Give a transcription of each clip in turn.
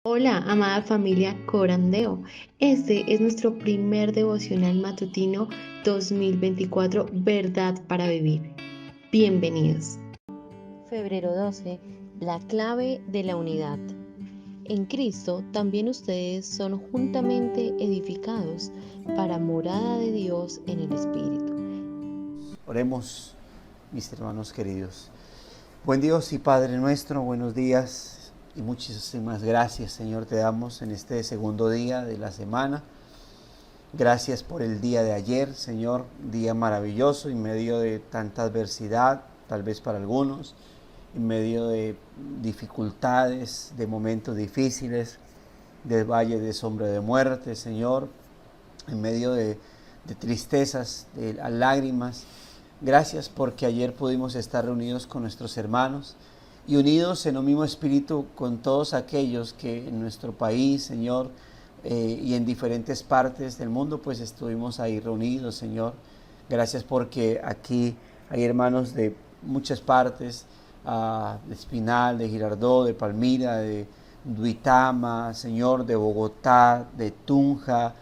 Hola, amada familia Corandeo. Este es nuestro primer devocional matutino 2024, Verdad para Vivir. Bienvenidos. Febrero 12. La clave de la unidad. En Cristo también ustedes son juntamente edificados para morada de Dios en el Espíritu. Oremos, mis hermanos queridos. Buen Dios y Padre nuestro, buenos días y muchísimas gracias, Señor, te damos en este segundo día de la semana. Gracias por el día de ayer, Señor, día maravilloso en medio de tanta adversidad, tal vez para algunos, en medio de dificultades, de momentos difíciles, del valle de sombra de muerte, Señor, en medio de tristezas, de lágrimas. Gracias porque ayer pudimos estar reunidos con nuestros hermanos y unidos en un mismo espíritu con todos aquellos que en nuestro país, Señor, y en diferentes partes del mundo, pues estuvimos ahí reunidos, Señor. Gracias porque aquí hay hermanos de muchas partes, de Espinal, de Girardot, de Palmira, de Duitama, Señor, de Bogotá, de Tunja,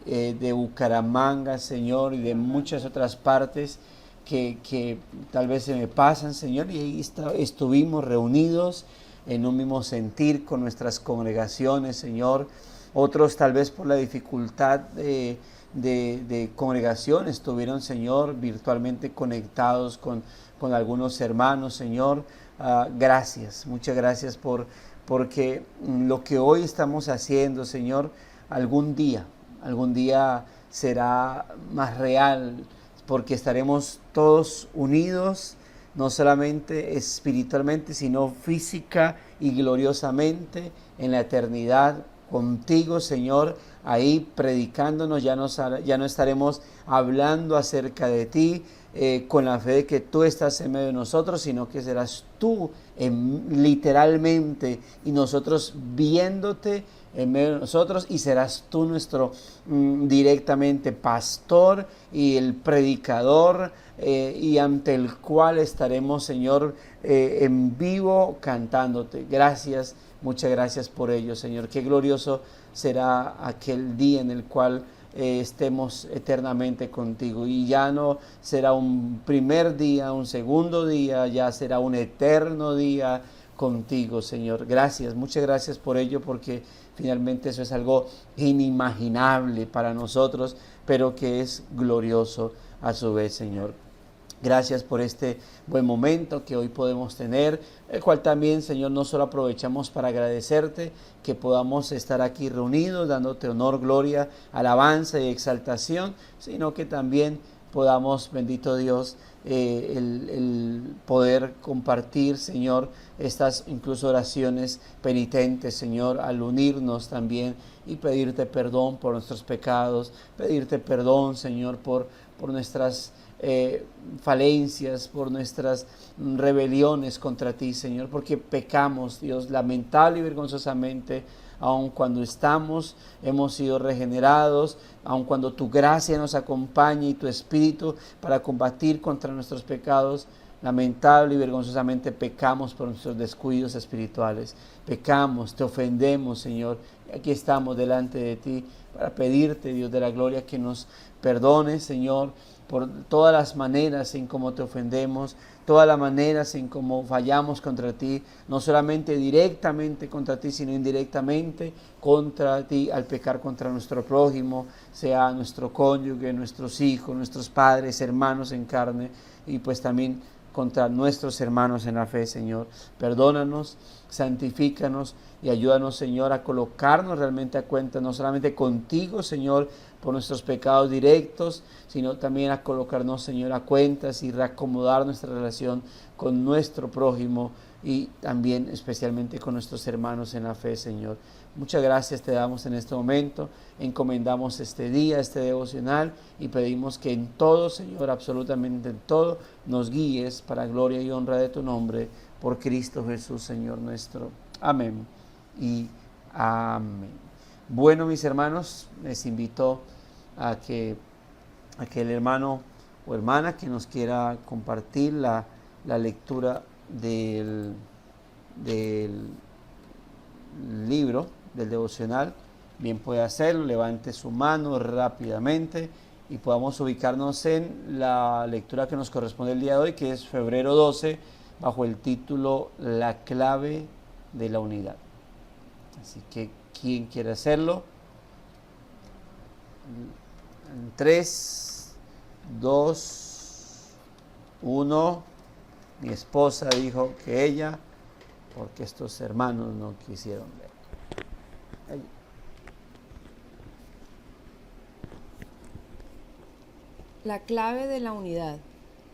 de Bucaramanga, Señor, y de muchas otras partes que tal vez se me pasan, Señor, y ahí estuvimos reunidos en un mismo sentir con nuestras congregaciones, Señor. Otros tal vez por la dificultad de congregación estuvieron, Señor, virtualmente conectados con algunos hermanos, Señor. Gracias, muchas gracias porque lo que hoy estamos haciendo, Señor, algún día será más real, porque estaremos todos unidos, no solamente espiritualmente, sino física y gloriosamente en la eternidad contigo, Señor, ahí predicándonos. Ya no estaremos hablando acerca de ti con la fe de que tú estás en medio de nosotros, sino que serás tú literalmente y nosotros viéndote en medio de nosotros, y serás tú nuestro directamente pastor y el predicador, y ante el cual estaremos, Señor, en vivo cantándote. Gracias, muchas gracias por ello, Señor. Qué glorioso será aquel día en el cual estemos eternamente contigo, y ya no será un primer día, un segundo día, ya será un eterno día contigo, Señor. Gracias, muchas gracias por ello, porque finalmente eso es algo inimaginable para nosotros, pero que es glorioso a su vez, Señor. Gracias por este buen momento que hoy podemos tener, el cual también, Señor, no solo aprovechamos para agradecerte que podamos estar aquí reunidos, dándote honor, gloria, alabanza y exaltación, sino que también podamos, bendito Dios, el poder compartir, Señor, estas incluso oraciones penitentes, Señor, al unirnos también y pedirte perdón por nuestros pecados, pedirte perdón, Señor, por nuestras falencias, por nuestras rebeliones contra ti, Señor, porque pecamos, Dios, lamentable y vergonzosamente, aun cuando hemos sido regenerados, aun cuando tu gracia nos acompaña y tu espíritu para combatir contra nuestros pecados. Lamentable y vergonzosamente pecamos por nuestros descuidos espirituales. Pecamos, te ofendemos, Señor. Y aquí estamos delante de ti para pedirte, Dios de la gloria, que nos perdones, Señor, por todas las maneras en cómo te ofendemos, todas las maneras en cómo fallamos contra ti, no solamente directamente contra ti, sino indirectamente contra ti al pecar contra nuestro prójimo, sea nuestro cónyuge, nuestros hijos, nuestros padres, hermanos en carne, y pues también contra nuestros hermanos en la fe, Señor. Perdónanos, santifícanos y ayúdanos, Señor, a colocarnos realmente a cuenta, no solamente contigo, Señor, por nuestros pecados directos, sino también a colocarnos, Señor, a cuentas y reacomodar nuestra relación con nuestro prójimo y también especialmente con nuestros hermanos en la fe, Señor. Muchas gracias te damos en este momento, encomendamos este día, este devocional, y pedimos que en todo, Señor, absolutamente en todo, nos guíes para gloria y honra de tu nombre, por Cristo Jesús, Señor nuestro. Amén y amén. Bueno, mis hermanos, les invito a que aquel hermano o hermana que nos quiera compartir la lectura del libro del devocional, bien puede hacerlo, levante su mano rápidamente y podamos ubicarnos en la lectura que nos corresponde el día de hoy, que es febrero 12, bajo el título La clave de la unidad. Así que, ¿quién quiere hacerlo? En 3, 2, 1. Mi esposa dijo que ella, porque estos hermanos no quisieron ver. Ahí. La clave de la unidad.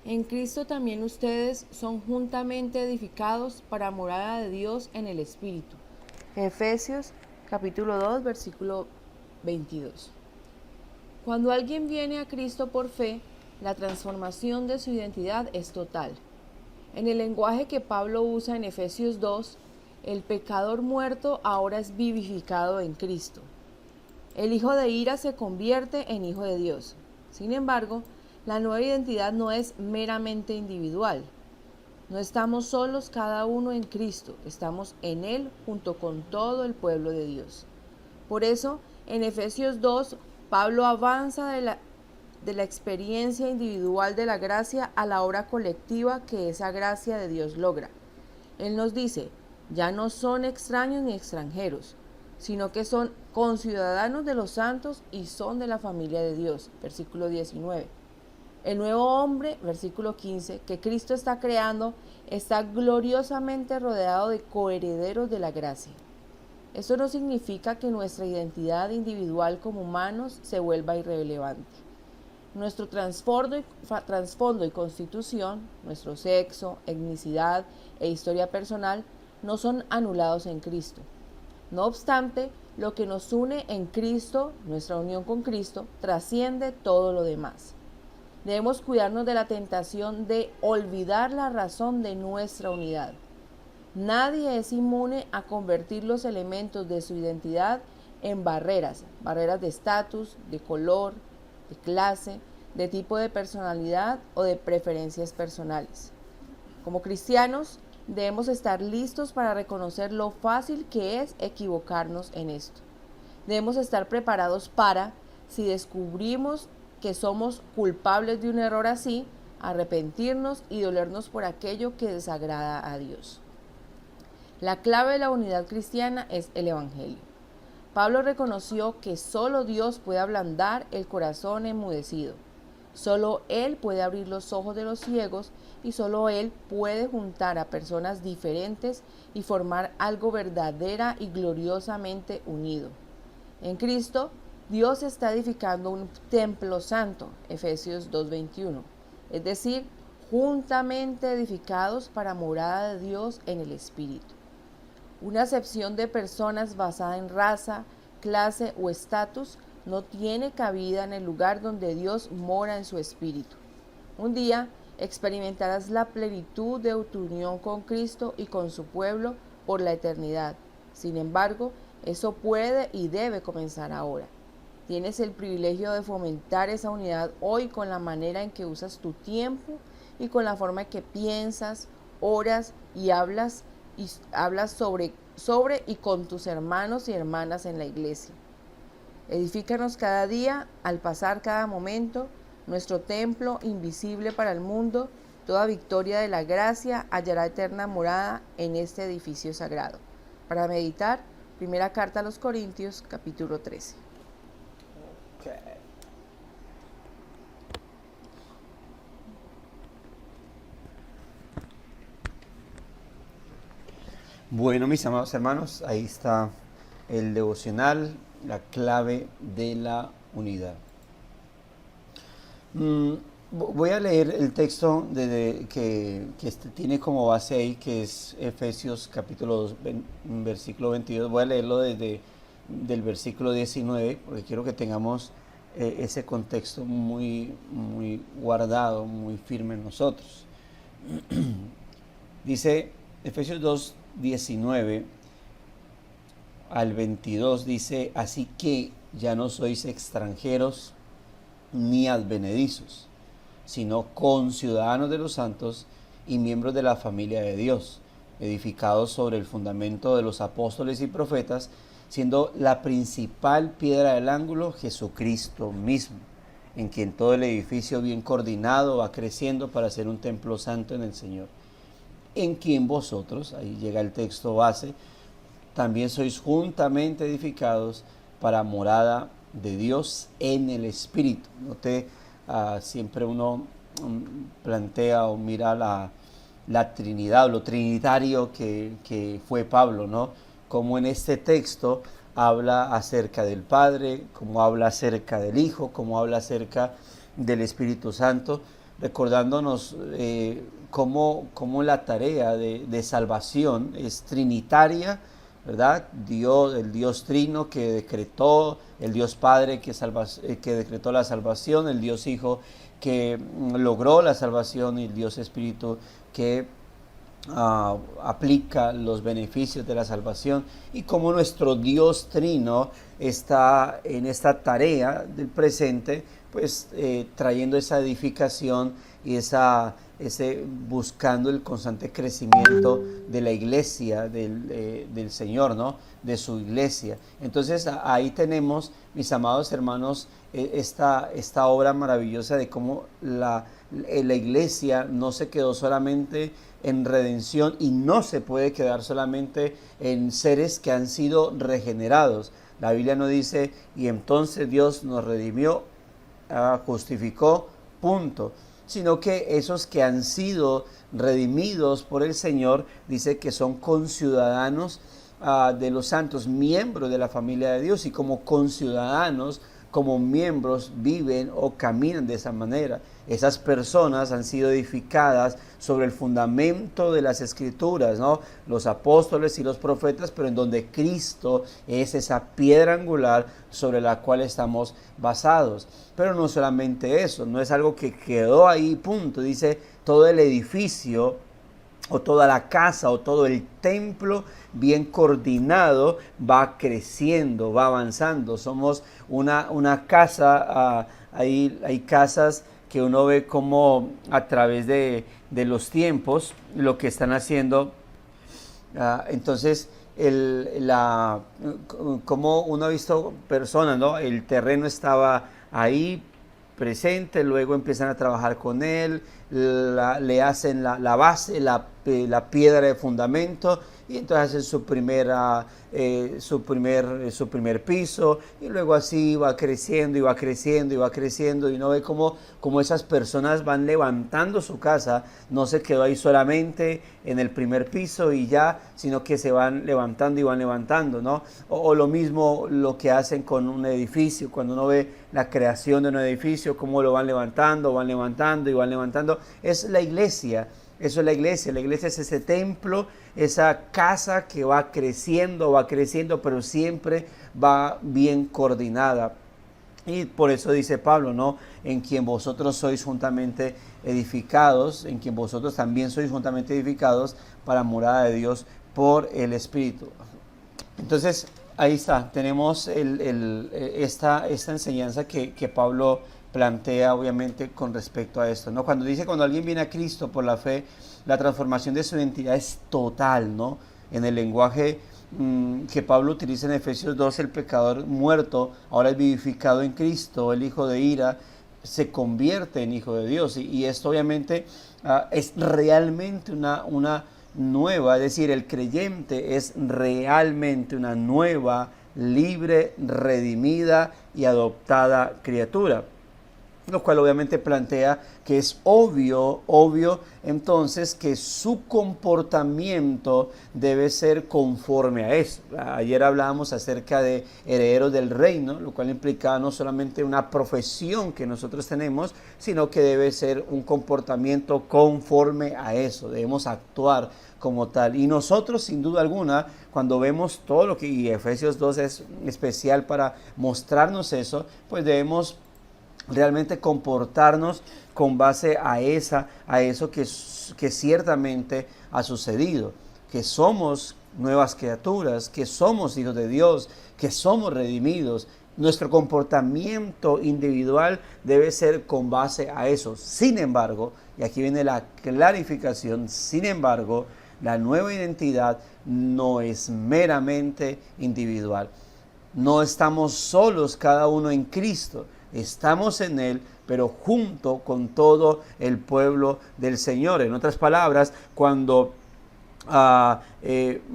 En Cristo también ustedes son juntamente edificados para morada de Dios en el Espíritu. Efesios capítulo 2, versículo 22. Cuando alguien viene a Cristo por fe, la transformación de su identidad es total. En el lenguaje que Pablo usa en Efesios 2, el pecador muerto ahora es vivificado en Cristo. El hijo de ira se convierte en hijo de Dios. Sin embargo, la nueva identidad no es meramente individual. No estamos solos cada uno en Cristo, estamos en Él junto con todo el pueblo de Dios. Por eso, en Efesios 2, Pablo avanza de la experiencia individual de la gracia a la obra colectiva que esa gracia de Dios logra. Él nos dice, ya no son extraños ni extranjeros, sino que son conciudadanos de los santos y son de la familia de Dios. Versículo 19. El nuevo hombre, versículo 15, que Cristo está creando, está gloriosamente rodeado de coherederos de la gracia. Esto no significa que nuestra identidad individual como humanos se vuelva irrelevante. Nuestro trasfondo y constitución, nuestro sexo, etnicidad e historia personal no son anulados en Cristo. No obstante, lo que nos une en Cristo, nuestra unión con Cristo, trasciende todo lo demás. Debemos cuidarnos de la tentación de olvidar la razón de nuestra unidad. Nadie es inmune a convertir los elementos de su identidad en barreras de estatus, de color, de clase, de tipo de personalidad o de preferencias personales. Como cristianos, debemos estar listos para reconocer lo fácil que es equivocarnos en esto. Debemos estar preparados para, si descubrimos que somos culpables de un error así, arrepentirnos y dolernos por aquello que desagrada a Dios. La clave de la unidad cristiana es el Evangelio. Pablo reconoció que solo Dios puede ablandar el corazón enmudecido. Solo Él puede abrir los ojos de los ciegos y solo Él puede juntar a personas diferentes y formar algo verdadera y gloriosamente unido. En Cristo, Dios está edificando un templo santo, Efesios 2:21, es decir, juntamente edificados para morada de Dios en el Espíritu. Una acepción de personas basada en raza, clase o estatus no tiene cabida en el lugar donde Dios mora en su Espíritu. Un día experimentarás la plenitud de tu unión con Cristo y con su pueblo por la eternidad. Sin embargo, eso puede y debe comenzar ahora. Tienes el privilegio de fomentar esa unidad hoy con la manera en que usas tu tiempo y con la forma en que piensas, oras y hablas sobre y con tus hermanos y hermanas en la iglesia. Edifícanos cada día al pasar cada momento, nuestro templo invisible para el mundo, toda victoria de la gracia hallará eterna morada en este edificio sagrado. Para meditar, primera carta a los Corintios, capítulo 13. Bueno, mis amados hermanos, ahí está el devocional, la clave de la unidad. Voy a leer el texto que tiene como base ahí, que es Efesios capítulo 2, versículo 22. Voy a leerlo del versículo 19, porque quiero que tengamos ese contexto muy, muy guardado, muy firme en nosotros. Dice Efesios 2, 19 al 22, dice: así que ya no sois extranjeros ni advenedizos, sino conciudadanos de los santos y miembros de la familia de Dios, edificados sobre el fundamento de los apóstoles y profetas, siendo la principal piedra del ángulo Jesucristo mismo, en quien todo el edificio bien coordinado va creciendo para ser un templo santo en el Señor, en quien vosotros, ahí llega el texto base, también sois juntamente edificados para morada de Dios en el Espíritu. Note, siempre uno plantea o mira la Trinidad, lo trinitario que fue Pablo, ¿no? Como en este texto habla acerca del Padre, como habla acerca del Hijo, como habla acerca del Espíritu Santo, recordándonos cómo la tarea de salvación es trinitaria, ¿verdad? El Dios Trino que decretó, el Dios Padre que decretó la salvación, el Dios Hijo que logró la salvación y el Dios Espíritu que aplica los beneficios de la salvación, y como nuestro Dios Trino está en esta tarea del presente, pues trayendo esa edificación y buscando el constante crecimiento de la iglesia del Señor, ¿no? De su iglesia. Entonces ahí tenemos, mis amados hermanos, esta obra maravillosa de cómo la iglesia no se quedó solamente en redención y no se puede quedar solamente en seres que han sido regenerados. La Biblia no dice, y entonces Dios nos redimió, justificó, punto, sino que esos que han sido redimidos por el Señor, dice que son conciudadanos de los santos, miembros de la familia de Dios, y como conciudadanos, como miembros, viven o caminan de esa manera. Esas personas han sido edificadas sobre el fundamento de las Escrituras, ¿no? Los apóstoles y los profetas, pero en donde Cristo es esa piedra angular sobre la cual estamos basados. Pero no solamente eso, no es algo que quedó ahí, punto. Dice, todo el edificio o toda la casa o todo el templo bien coordinado va creciendo, va avanzando. Somos una casa, hay casas que uno ve como a través de los tiempos lo que están haciendo. Entonces, como uno ha visto personas, ¿no? El terreno estaba ahí presente, luego empiezan a trabajar con él, le hacen la base, la piedra de fundamento, y entonces hacen su primer piso, y luego así va creciendo y va creciendo y va creciendo, y uno ve como esas personas van levantando su casa. No se quedó ahí solamente en el primer piso y ya, sino que se van levantando y van levantando, ¿no? O lo mismo lo que hacen con un edificio, cuando uno ve la creación de un edificio, cómo lo van levantando y van levantando. Es la iglesia. Eso es la iglesia es ese templo, esa casa que va creciendo, pero siempre va bien coordinada. Y por eso dice Pablo, ¿no? En quien vosotros sois juntamente edificados, en quien vosotros también sois juntamente edificados para morada de Dios por el Espíritu. Entonces, ahí está, tenemos esta enseñanza que Pablo plantea, obviamente, con respecto a esto, ¿no? Cuando alguien viene a Cristo por la fe, la transformación de su identidad es total, ¿no? En el lenguaje que Pablo utiliza en Efesios 2, el pecador muerto ahora es vivificado en Cristo, el hijo de ira se convierte en hijo de Dios, y esto obviamente es realmente una nueva, es decir, el creyente es realmente una nueva, libre, redimida y adoptada criatura. Lo cual obviamente plantea que es obvio entonces que su comportamiento debe ser conforme a eso. Ayer hablábamos acerca de herederos del reino, lo cual implicaba no solamente una profesión que nosotros tenemos, sino que debe ser un comportamiento conforme a eso. Debemos actuar como tal. Y nosotros, sin duda alguna, cuando vemos todo lo que, y Efesios 2 es especial para mostrarnos eso, pues debemos realmente comportarnos con base a eso que ciertamente ha sucedido, que somos nuevas criaturas, que somos hijos de Dios, que somos redimidos. Nuestro comportamiento individual debe ser con base a eso. Sin embargo, y aquí viene la clarificación, sin embargo, la nueva identidad no es meramente individual. No estamos solos cada uno en Cristo, estamos en Él, pero junto con todo el pueblo del Señor. En otras palabras, cuando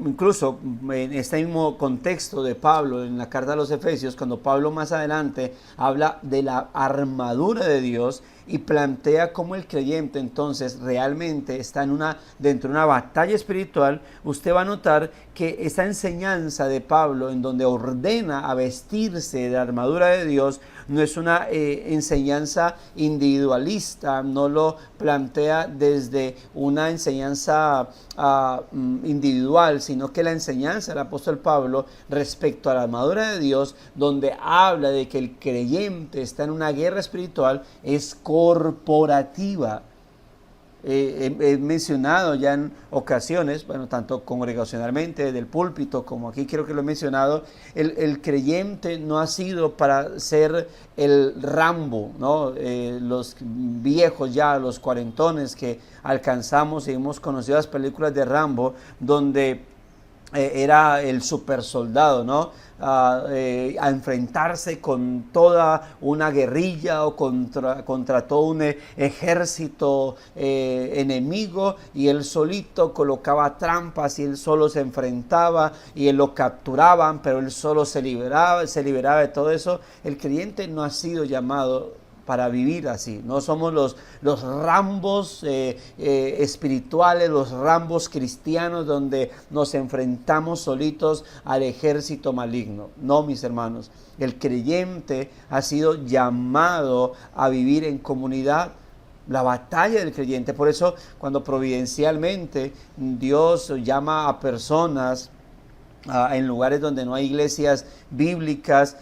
incluso en este mismo contexto de Pablo en la carta a los Efesios, cuando Pablo más adelante habla de la armadura de Dios y plantea cómo el creyente entonces realmente está dentro de una batalla espiritual, usted va a notar que esa enseñanza de Pablo en donde ordena a vestirse de la armadura de Dios no es una enseñanza individualista, no lo plantea desde una enseñanza individual, sino que la enseñanza del apóstol Pablo respecto a la armadura de Dios, donde habla de que el creyente está en una guerra espiritual, es corporativa. He mencionado ya en ocasiones, bueno, tanto congregacionalmente, del púlpito, como aquí creo que lo he mencionado, el creyente no ha sido para ser el Rambo, ¿no? Los viejos ya, los cuarentones que alcanzamos y hemos conocido las películas de Rambo, donde era el super soldado, ¿no? A enfrentarse con toda una guerrilla o contra todo un ejército enemigo, y él solito colocaba trampas y él solo se enfrentaba y él lo capturaban, pero él solo se liberaba de todo eso. El creyente no ha sido llamado para vivir así. No somos los Rambos espirituales, los Rambos cristianos donde nos enfrentamos solitos al ejército maligno. No, mis hermanos, el creyente ha sido llamado a vivir en comunidad. La batalla del creyente. Por eso cuando providencialmente Dios llama a personas en lugares donde no hay iglesias bíblicas,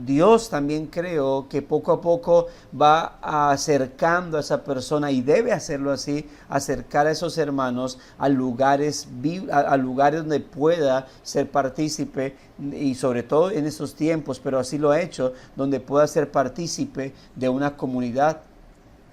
Dios también creo que poco a poco va acercando a esa persona, y debe hacerlo así, acercar a esos hermanos a lugares donde pueda ser partícipe, y sobre todo en estos tiempos, pero así lo ha hecho, donde pueda ser partícipe de una comunidad.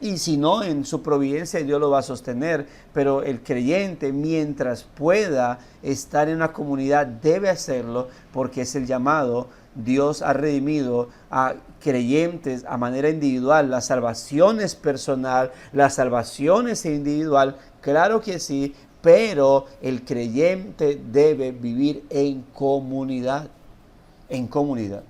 Y si no, en su providencia Dios lo va a sostener, pero el creyente, mientras pueda estar en una comunidad, debe hacerlo, porque es el llamado. Dios ha redimido a creyentes a manera individual. La salvación es personal, la salvación es individual, claro que sí, pero el creyente debe vivir en comunidad, en comunidad.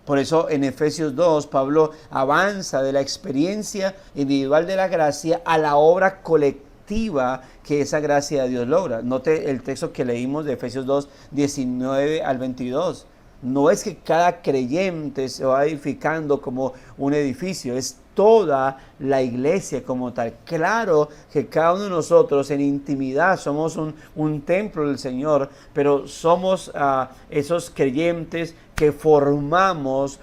Por eso en Efesios 2, Pablo avanza de la experiencia individual de la gracia a la obra colectiva que esa gracia de Dios logra. Note el texto que leímos de Efesios 2, 19 al 22. No es que cada creyente se va edificando como un edificio, es toda la iglesia como tal. Claro que cada uno de nosotros en intimidad somos un templo del Señor, pero somos esos creyentes que formamos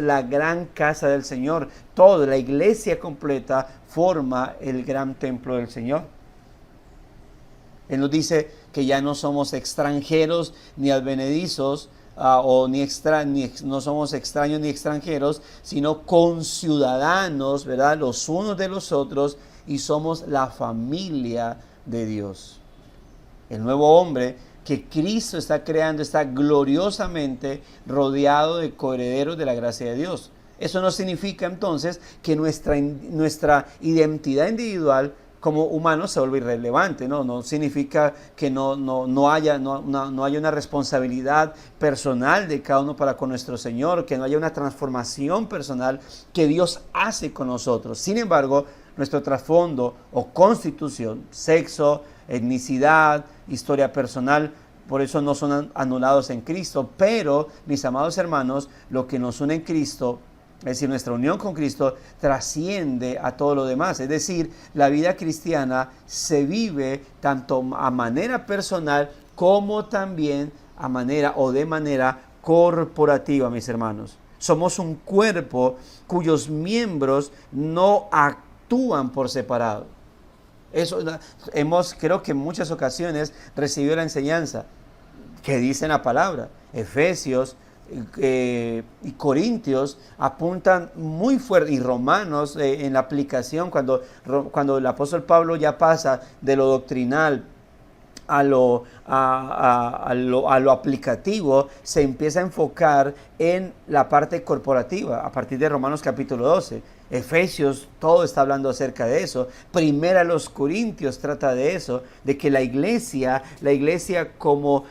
la gran casa del Señor. Toda la iglesia completa forma el gran templo del Señor. Él nos dice que ya no somos extranjeros ni advenedizos, no somos extraños ni extranjeros, sino conciudadanos, ¿verdad?, los unos de los otros, y somos la familia de Dios. El nuevo hombre que Cristo está creando está gloriosamente rodeado de coherederos de la gracia de Dios. Eso no significa entonces que nuestra identidad individual como humanos se vuelve irrelevante, ¿no? No significa que no haya una responsabilidad personal de cada uno para con nuestro Señor, que no haya una transformación personal que Dios hace con nosotros. Sin embargo, nuestro trasfondo o constitución, sexo, etnicidad, historia personal, por eso no son anulados en Cristo. Pero, mis amados hermanos, lo que nos une en Cristo, es decir, nuestra unión con Cristo, trasciende a todo lo demás. Es decir, la vida cristiana se vive tanto a manera personal como también de manera corporativa, mis hermanos. Somos un cuerpo cuyos miembros no actúan por separado. Eso creo que en muchas ocasiones recibido la enseñanza que dice la palabra. Efesios y Corintios apuntan muy fuerte, y Romanos en la aplicación, cuando el apóstol Pablo ya pasa de lo doctrinal a lo aplicativo, se empieza a enfocar en la parte corporativa a partir de Romanos capítulo 12. Efesios, todo está hablando acerca de eso. Primera los Corintios trata de eso, de que la iglesia como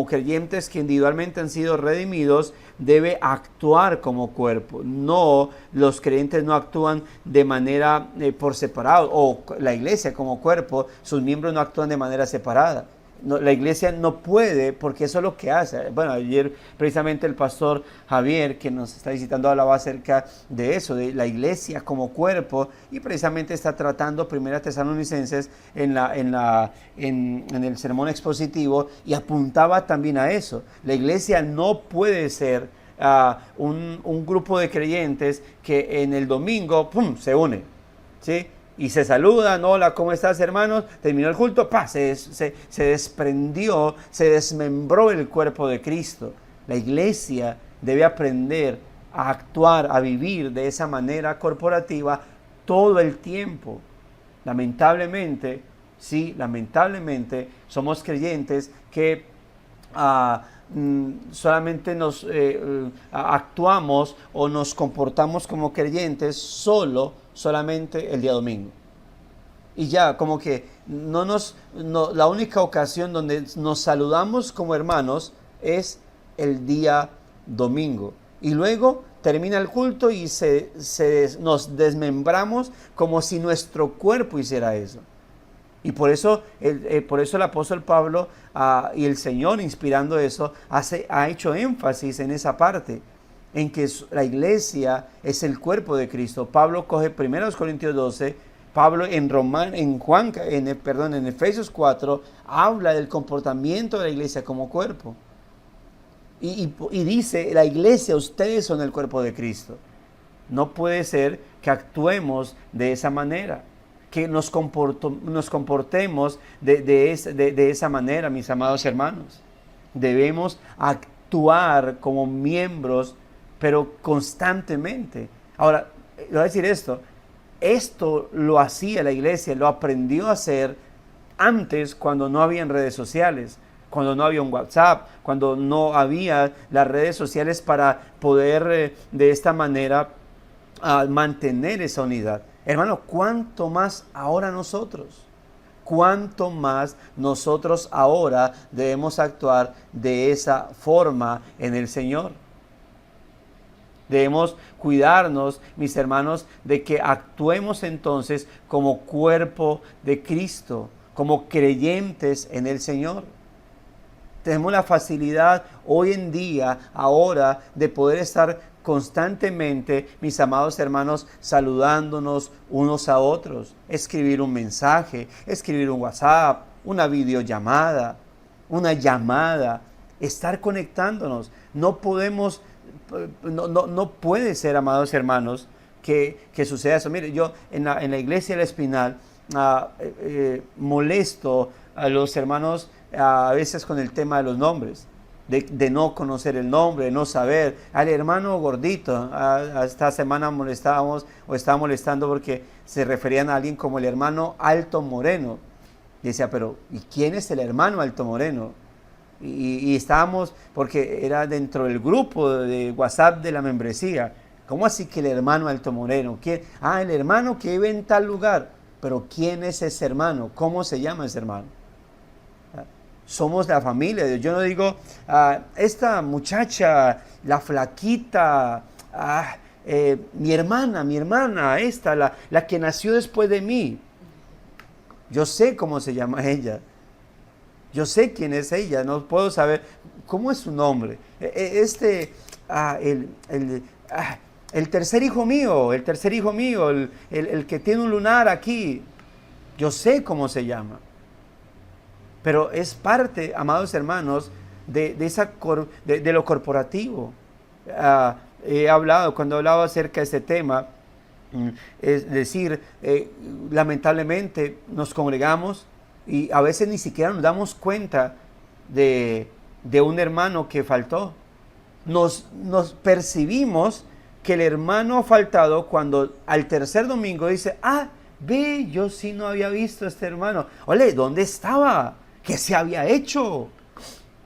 creyentes que individualmente han sido redimidos, debe actuar como cuerpo. No, los creyentes no actúan de manera por separado, o la iglesia como cuerpo, sus miembros no actúan de manera separada. No, la iglesia no puede, porque eso es lo que hace. Bueno, ayer precisamente el pastor Javier, que nos está visitando, hablaba acerca de eso, de la iglesia como cuerpo, y precisamente está tratando Primera Tesalonicenses en el sermón expositivo, y apuntaba también a eso. La iglesia no puede ser un grupo de creyentes que en el domingo, ¡pum!, se une, ¿sí? Y se saludan, hola, ¿cómo estás, hermanos? Terminó el culto, se desprendió, se desmembró el cuerpo de Cristo. La iglesia debe aprender a actuar, a vivir de esa manera corporativa todo el tiempo. Lamentablemente somos creyentes que solamente nos actuamos o nos comportamos como creyentes solamente el día domingo. Y ya, como que la única ocasión donde nos saludamos como hermanos es el día domingo. Y luego termina el culto y nos desmembramos como si nuestro cuerpo hiciera eso. Y por eso el apóstol Pablo y el Señor, inspirando eso, ha hecho énfasis en esa parte, en que la iglesia es el cuerpo de Cristo. Pablo coge 1 Corintios 12, Pablo en Efesios 4 habla del comportamiento de la iglesia como cuerpo. Y dice, la iglesia, ustedes son el cuerpo de Cristo. No puede ser que actuemos de esa manera, que nos comportemos de esa manera, mis amados hermanos. Debemos actuar como miembros, pero constantemente. Ahora, le voy a decir esto lo hacía la iglesia, lo aprendió a hacer antes, cuando no había redes sociales, cuando no había un WhatsApp, cuando no había las redes sociales para poder de esta manera mantener esa unidad. Hermano, ¿cuánto más ahora nosotros? ¿Cuánto más nosotros ahora debemos actuar de esa forma en el Señor? Debemos cuidarnos, mis hermanos, de que actuemos entonces como cuerpo de Cristo, como creyentes en el Señor. Tenemos la facilidad hoy en día, ahora, de poder estar constantemente, mis amados hermanos, saludándonos unos a otros, escribir un mensaje, escribir un WhatsApp, una videollamada, una llamada, estar conectándonos. No puede ser, amados hermanos, que suceda eso. Mire, yo en la iglesia del Espinal molesto a los hermanos a veces con el tema de los nombres, de no conocer el nombre, de no saber. Al hermano gordito, esta semana estaba molestando porque se referían a alguien como el hermano Alto Moreno. Y decía, pero ¿y quién es el hermano Alto Moreno? Y estábamos, porque era dentro del grupo de WhatsApp de la membresía. ¿Cómo así que el hermano Alto Moreno? ¿Quién? El hermano que vive en tal lugar. Pero ¿quién es ese hermano? ¿Cómo se llama ese hermano? Somos la familia de Dios. Yo no digo, esta muchacha, la flaquita, mi hermana, esta, la que nació después de mí. Yo sé cómo se llama ella. Yo sé quién es ella, no puedo saber cómo es su nombre. El tercer hijo mío, el que tiene un lunar aquí, yo sé cómo se llama. Pero es parte, amados hermanos, de lo corporativo. Cuando he hablado acerca de este tema, es decir, lamentablemente nos congregamos y a veces ni siquiera nos damos cuenta de un hermano que faltó. nos percibimos que el hermano ha faltado cuando al tercer domingo dice, ve, yo sí no había visto a este hermano. Ole, ¿dónde estaba? ¿Qué se había hecho?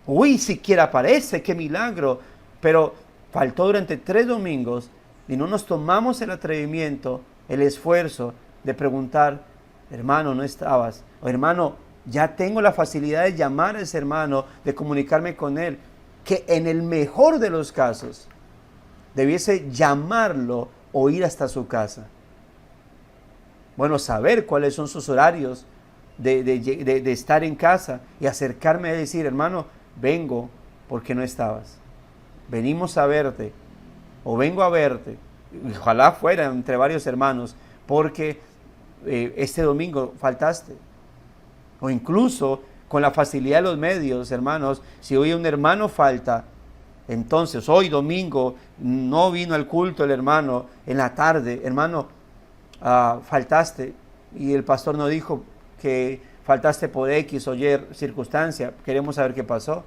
Uy, siquiera aparece, qué milagro. Pero faltó durante 3 domingos y no nos tomamos el atrevimiento, el esfuerzo de preguntar, hermano, ¿no estabas? O hermano, ya tengo la facilidad de llamar a ese hermano, de comunicarme con él, que en el mejor de los casos debiese llamarlo o ir hasta su casa. Bueno, saber cuáles son sus horarios de estar en casa y acercarme a decir, hermano, vengo porque no estabas. Venimos a verte o vengo a verte. Ojalá fuera entre varios hermanos porque este domingo faltaste. O incluso con la facilidad de los medios, hermanos, si hoy un hermano falta, entonces hoy domingo no vino al culto el hermano en la tarde, hermano, faltaste y el pastor nos dijo que faltaste por X o Y circunstancia, queremos saber qué pasó.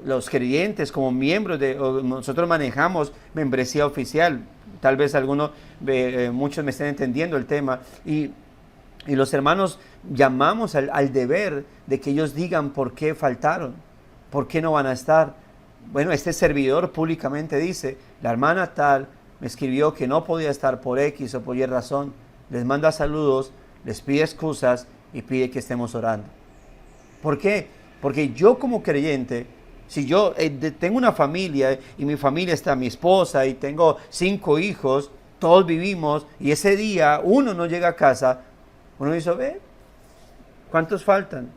Los creyentes como miembros nosotros manejamos membresía oficial, tal vez muchos me estén entendiendo el tema y los hermanos llamamos al deber de que ellos digan por qué faltaron, por qué no van a estar. Bueno, este servidor públicamente dice, la hermana tal me escribió que no podía estar por X o por Y razón, les manda saludos, les pide excusas y pide que estemos orando. ¿Por qué? Porque yo como creyente, si yo tengo una familia y mi familia está mi esposa y tengo 5 hijos, todos vivimos y ese día uno no llega a casa, uno dice, ve, ¿cuántos faltan?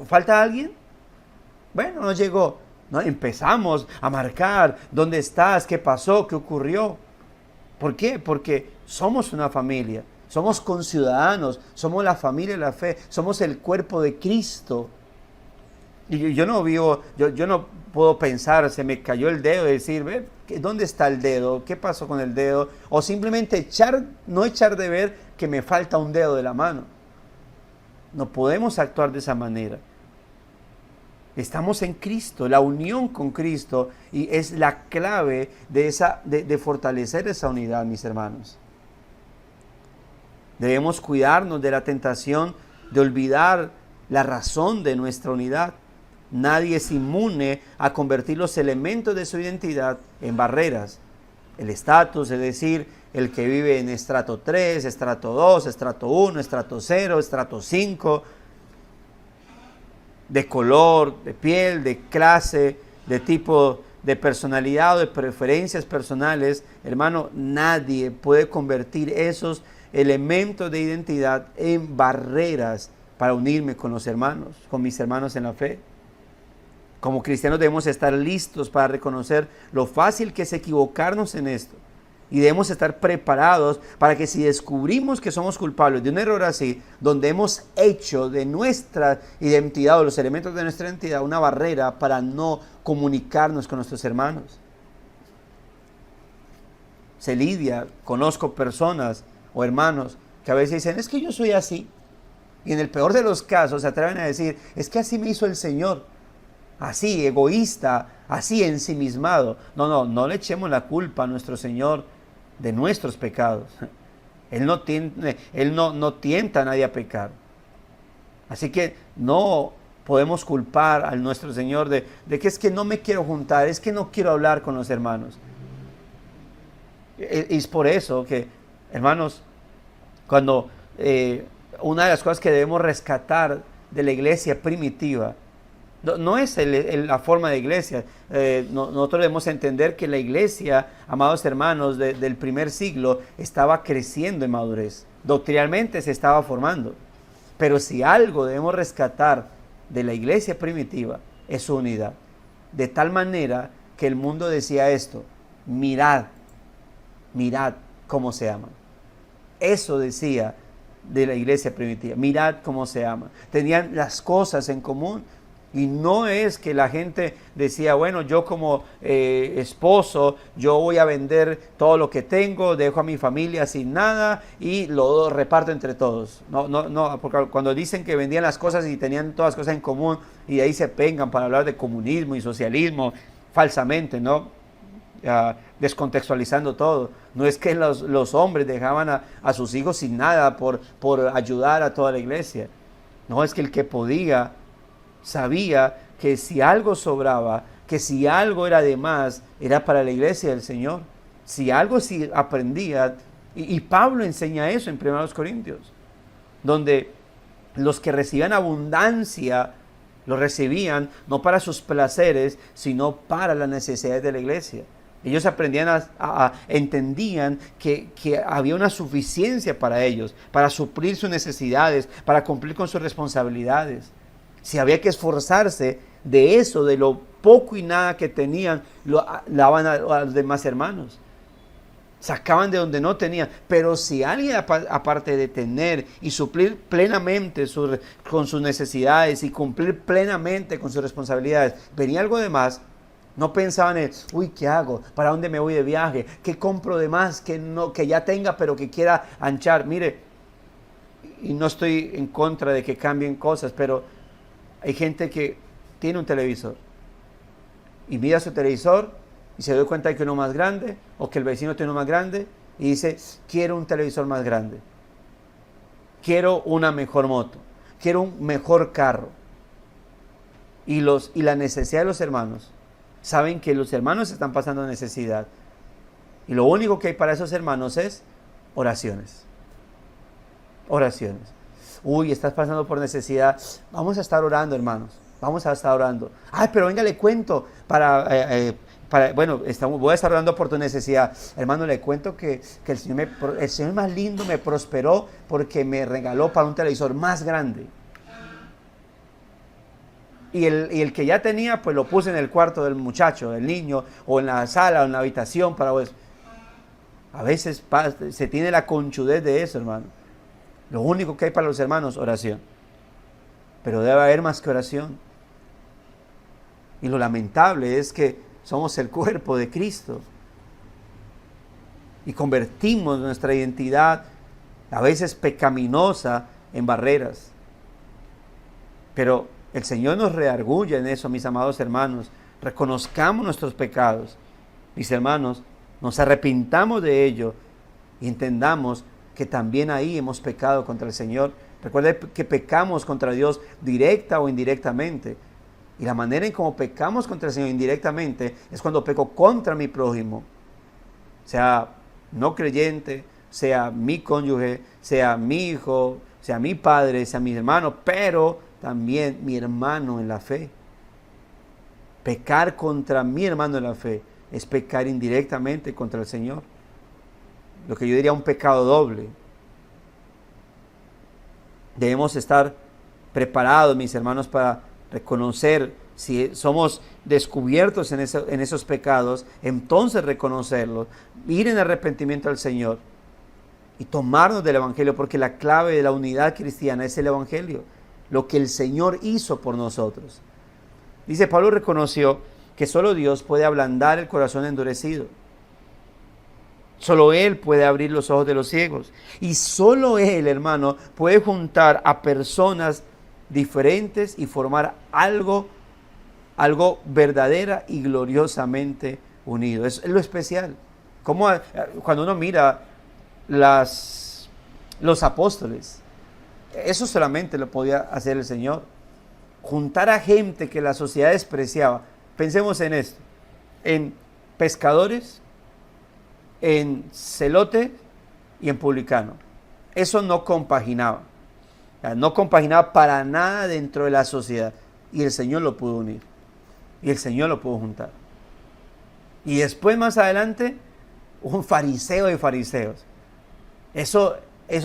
¿Falta alguien? Bueno, no llegó. No, empezamos a marcar, ¿dónde estás? ¿Qué pasó? ¿Qué ocurrió? ¿Por qué? Porque somos una familia, somos conciudadanos, somos la familia de la fe, somos el cuerpo de Cristo. Y yo no puedo pensar, se me cayó el dedo y decir, ve, ¿dónde está el dedo? ¿Qué pasó con el dedo? O simplemente no echar de ver que me falta un dedo de la mano. No podemos actuar de esa manera. Estamos en Cristo, la unión con Cristo y es la clave de fortalecer esa unidad, mis hermanos. Debemos cuidarnos de la tentación de olvidar la razón de nuestra unidad. Nadie es inmune a convertir los elementos de su identidad en barreras. El estatus, es decir, el que vive en estrato 3, estrato 2, estrato 1, estrato 0, estrato 5, de color, de piel, de clase, de tipo de personalidad o de preferencias personales, hermano, nadie puede convertir esos elementos de identidad en barreras para unirme con los hermanos, con mis hermanos en la fe. Como cristianos debemos estar listos para reconocer lo fácil que es equivocarnos en esto. Y debemos estar preparados para que si descubrimos que somos culpables de un error así, donde hemos hecho de nuestra identidad o los elementos de nuestra identidad una barrera para no comunicarnos con nuestros hermanos. Se lidia, conozco personas o hermanos que a veces dicen, es que yo soy así. Y en el peor de los casos se atreven a decir, es que así me hizo el Señor. Así, egoísta, así ensimismado. No le echemos la culpa a nuestro Señor de nuestros pecados. Él no tienta a nadie a pecar. Así que no podemos culpar a nuestro Señor de que es que no me quiero juntar, es que no quiero hablar con los hermanos. Y es por eso que, hermanos, cuando una de las cosas que debemos rescatar de la iglesia primitiva, no es la forma de iglesia. Nosotros debemos entender que la iglesia, amados hermanos, del primer siglo estaba creciendo en madurez. Doctrinalmente se estaba formando. Pero si algo debemos rescatar de la iglesia primitiva es su unidad. De tal manera que el mundo decía esto, mirad cómo se aman. Eso decía de la iglesia primitiva, mirad cómo se aman. Tenían las cosas en común. Y no es que la gente decía, bueno, yo como esposo, yo voy a vender todo lo que tengo, dejo a mi familia sin nada y lo reparto entre todos. No, porque cuando dicen que vendían las cosas y tenían todas las cosas en común y de ahí se vengan para hablar de comunismo y socialismo, falsamente, ¿no? Descontextualizando todo. No es que los hombres dejaban a sus hijos sin nada por ayudar a toda la iglesia. No, es que el que podía sabía que si algo sobraba, que si algo era de más, era para la iglesia del Señor. Si algo sí aprendía, y Pablo enseña eso en 1 Corintios, donde los que recibían abundancia, lo recibían no para sus placeres, sino para las necesidades de la iglesia. Ellos aprendían entendían que había una suficiencia para ellos, para suplir sus necesidades, para cumplir con sus responsabilidades. Si había que esforzarse de eso, de lo poco y nada que tenían, lo daban a los demás hermanos. Sacaban de donde no tenían. Pero si alguien, aparte de tener y suplir plenamente con sus necesidades y cumplir plenamente con sus responsabilidades, venía algo de más, no pensaban en, uy, ¿qué hago? ¿Para dónde me voy de viaje? ¿Qué compro de más que ya tenga pero que quiera anchar? Mire, y no estoy en contra de que cambien cosas, pero hay gente que tiene un televisor y mira su televisor y se da cuenta de que uno más grande o que el vecino tiene uno más grande y dice, quiero un televisor más grande, quiero una mejor moto, quiero un mejor carro. Y la necesidad de los hermanos, saben que los hermanos están pasando necesidad y lo único que hay para esos hermanos es oraciones. Oraciones. Uy, estás pasando por necesidad, vamos a estar orando, hermanos, vamos a estar orando. Ay, pero venga, le cuento voy a estar orando por tu necesidad. Hermano, le cuento que el Señor más lindo me prosperó porque me regaló para un televisor más grande. Y el que ya tenía, pues lo puse en el cuarto del muchacho, del niño, o en la sala, o en la habitación para eso. A veces se tiene la conchudez de eso, hermano. Lo único que hay para los hermanos, oración. Pero debe haber más que oración. Y lo lamentable es que somos el cuerpo de Cristo. Y convertimos nuestra identidad, a veces pecaminosa, en barreras. Pero el Señor nos redarguye en eso, mis amados hermanos. Reconozcamos nuestros pecados. Mis hermanos, nos arrepintamos de ello y entendamos que también ahí hemos pecado contra el Señor. Recuerda que pecamos contra Dios directa o indirectamente. Y la manera en cómo pecamos contra el Señor indirectamente es cuando peco contra mi prójimo. Sea no creyente, sea mi cónyuge, sea mi hijo, sea mi padre, sea mi hermano, pero también mi hermano en la fe. Pecar contra mi hermano en la fe es pecar indirectamente contra el Señor. Lo que yo diría un pecado doble. Debemos estar preparados, mis hermanos, para reconocer si somos descubiertos en esos pecados, entonces reconocerlos, ir en arrepentimiento al Señor y tomarnos del Evangelio, porque la clave de la unidad cristiana es el Evangelio, lo que el Señor hizo por nosotros. Dice, Pablo reconoció que solo Dios puede ablandar el corazón endurecido. Solo Él puede abrir los ojos de los ciegos. Y solo Él, hermano, puede juntar a personas diferentes y formar algo verdadera y gloriosamente unido. Es lo especial. Como cuando uno mira los apóstoles, eso solamente lo podía hacer el Señor. Juntar a gente que la sociedad despreciaba. Pensemos en esto. En pescadores, en celote y en publicano. Eso no compaginaba. No compaginaba para nada dentro de la sociedad. Y el Señor lo pudo unir. Y el Señor lo pudo juntar. Y después, más adelante, un fariseo de fariseos. Eso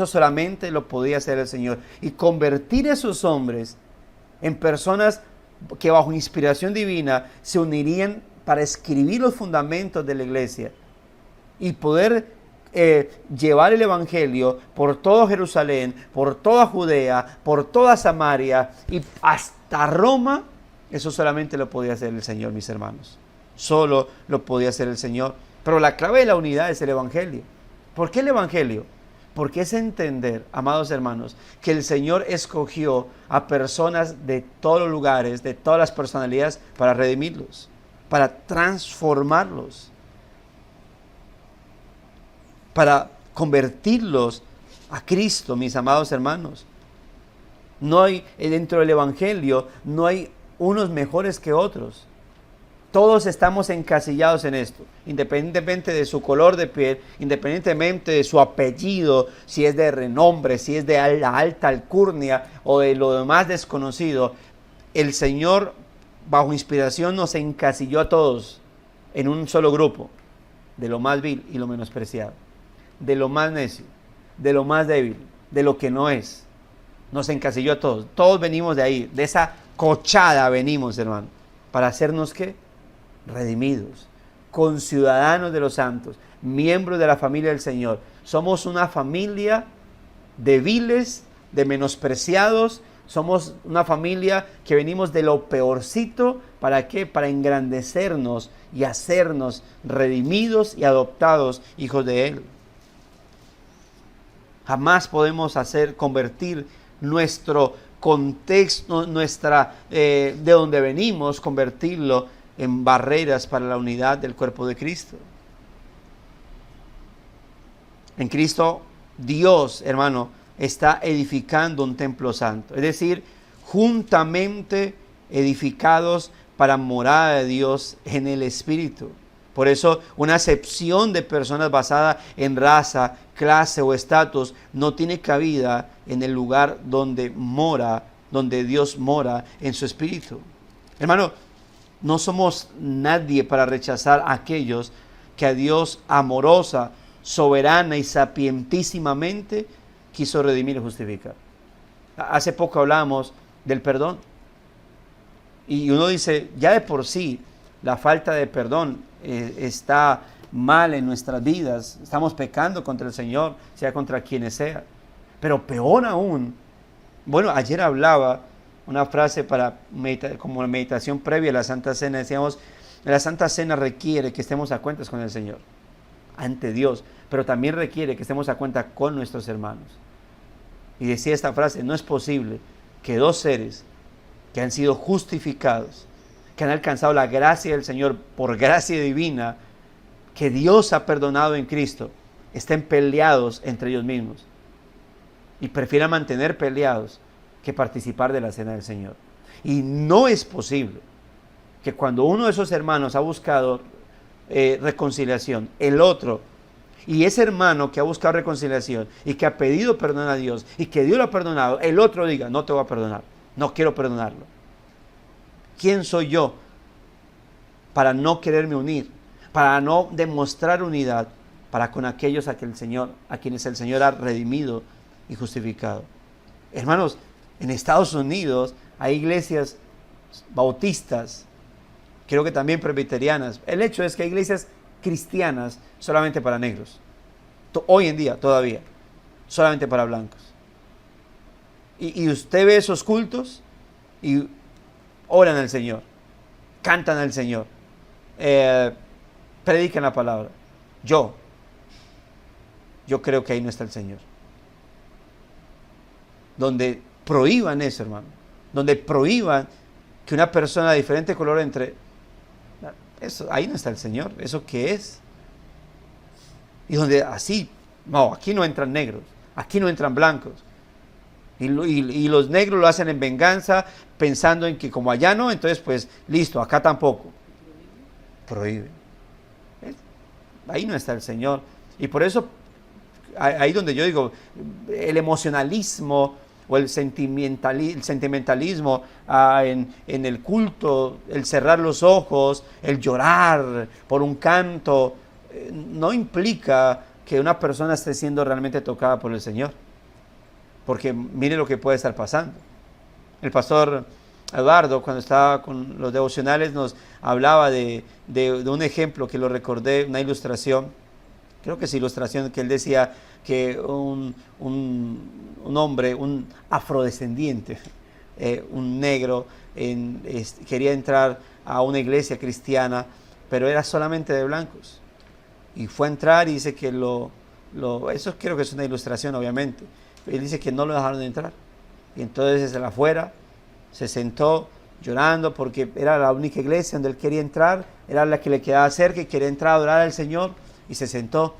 solamente lo podía hacer el Señor. Y convertir a esos hombres en personas que bajo inspiración divina se unirían para escribir los fundamentos de la iglesia y poder llevar el Evangelio por todo Jerusalén, por toda Judea, por toda Samaria y hasta Roma. Eso solamente lo podía hacer el Señor, mis hermanos. Solo lo podía hacer el Señor. Pero la clave de la unidad es el Evangelio. ¿Por qué el Evangelio? Porque es entender, amados hermanos, que el Señor escogió a personas de todos los lugares, de todas las personalidades, para redimirlos. para transformarlos, para convertirlos a Cristo, mis amados hermanos. No hay, dentro del Evangelio, no hay unos mejores que otros. Todos estamos encasillados en esto, independientemente de su color de piel, independientemente de su apellido, si es de renombre, si es de la alta alcurnia o de lo demás desconocido. El Señor, bajo inspiración, nos encasilló a todos en un solo grupo, de lo más vil y lo menospreciado, de lo más necio, de lo más débil, de lo que no es. Nos encasilló a todos. Todos venimos de ahí, de esa cochada venimos, hermano, para hacernos ¿qué? Redimidos, conciudadanos de los santos, miembros de la familia del Señor. Somos una familia de viles, de menospreciados. Somos una familia que venimos de lo peorcito. ¿Para qué? Para engrandecernos y hacernos redimidos y adoptados hijos de Él. Jamás podemos convertir nuestro contexto, de donde venimos, convertirlo en barreras para la unidad del cuerpo de Cristo. En Cristo, Dios, hermano, está edificando un templo santo. Es decir, juntamente edificados para morada de Dios en el Espíritu. Por eso, una acepción de personas basada en raza, clase o estatus no tiene cabida en el lugar donde Dios mora en su Espíritu. Hermano, no somos nadie para rechazar a aquellos que a Dios amorosa, soberana y sapientísimamente quiso redimir y justificar. Hace poco hablábamos del perdón. Y uno dice, ya de por sí, la falta de perdón está mal en nuestras vidas. Estamos pecando contra el Señor, sea contra quienes sea. Pero peor aún, bueno, ayer hablaba una frase como meditación previa a la Santa Cena. Decíamos, la Santa Cena requiere que estemos a cuentas con el Señor, ante Dios, pero también requiere que estemos a cuenta con nuestros hermanos. Y decía esta frase, no es posible que dos seres que han sido justificados, que han alcanzado la gracia del Señor por gracia divina, que Dios ha perdonado en Cristo, estén peleados entre ellos mismos y prefieran mantener peleados que participar de la cena del Señor. Y no es posible que cuando uno de esos hermanos ha buscado reconciliación, el otro, y ese hermano que ha buscado reconciliación y que ha pedido perdón a Dios y que Dios lo ha perdonado, el otro diga, no te voy a perdonar, no quiero perdonarlo. ¿Quién soy yo para no quererme unir, para no demostrar unidad para con aquellos a quienes el Señor ha redimido y justificado? Hermanos, en Estados Unidos hay iglesias bautistas, creo que también presbiterianas. El hecho es que hay iglesias cristianas solamente para negros. Hoy en día todavía, solamente para blancos. Y usted ve esos cultos y oran al Señor, cantan al Señor, predican la palabra. Yo creo que ahí no está el Señor. Donde prohíban eso, hermano, donde prohíban que una persona de diferente color entre, eso, ahí no está el Señor. ¿Eso qué es? Y donde así, no, aquí no entran negros, aquí no entran blancos. Y los negros lo hacen en venganza, pensando en que como allá no, entonces pues listo, acá tampoco. Prohíben. Ahí no está el Señor. Y por eso, ahí donde yo digo, el emocionalismo o el sentimentalismo en el culto, el cerrar los ojos, el llorar por un canto, no implica que una persona esté siendo realmente tocada por el Señor. Porque mire lo que puede estar pasando. El pastor Eduardo, cuando estaba con los devocionales, nos hablaba de un ejemplo que lo recordé, una ilustración. Creo que es ilustración, que él decía que un hombre, un afrodescendiente, un negro, quería entrar a una iglesia cristiana, pero era solamente de blancos. Y fue a entrar y dice que eso creo que es una ilustración, obviamente. Él dice que no lo dejaron de entrar. Y entonces desde afuera se sentó llorando porque era la única iglesia donde él quería entrar, era la que le quedaba cerca y quería entrar a adorar al Señor, y se sentó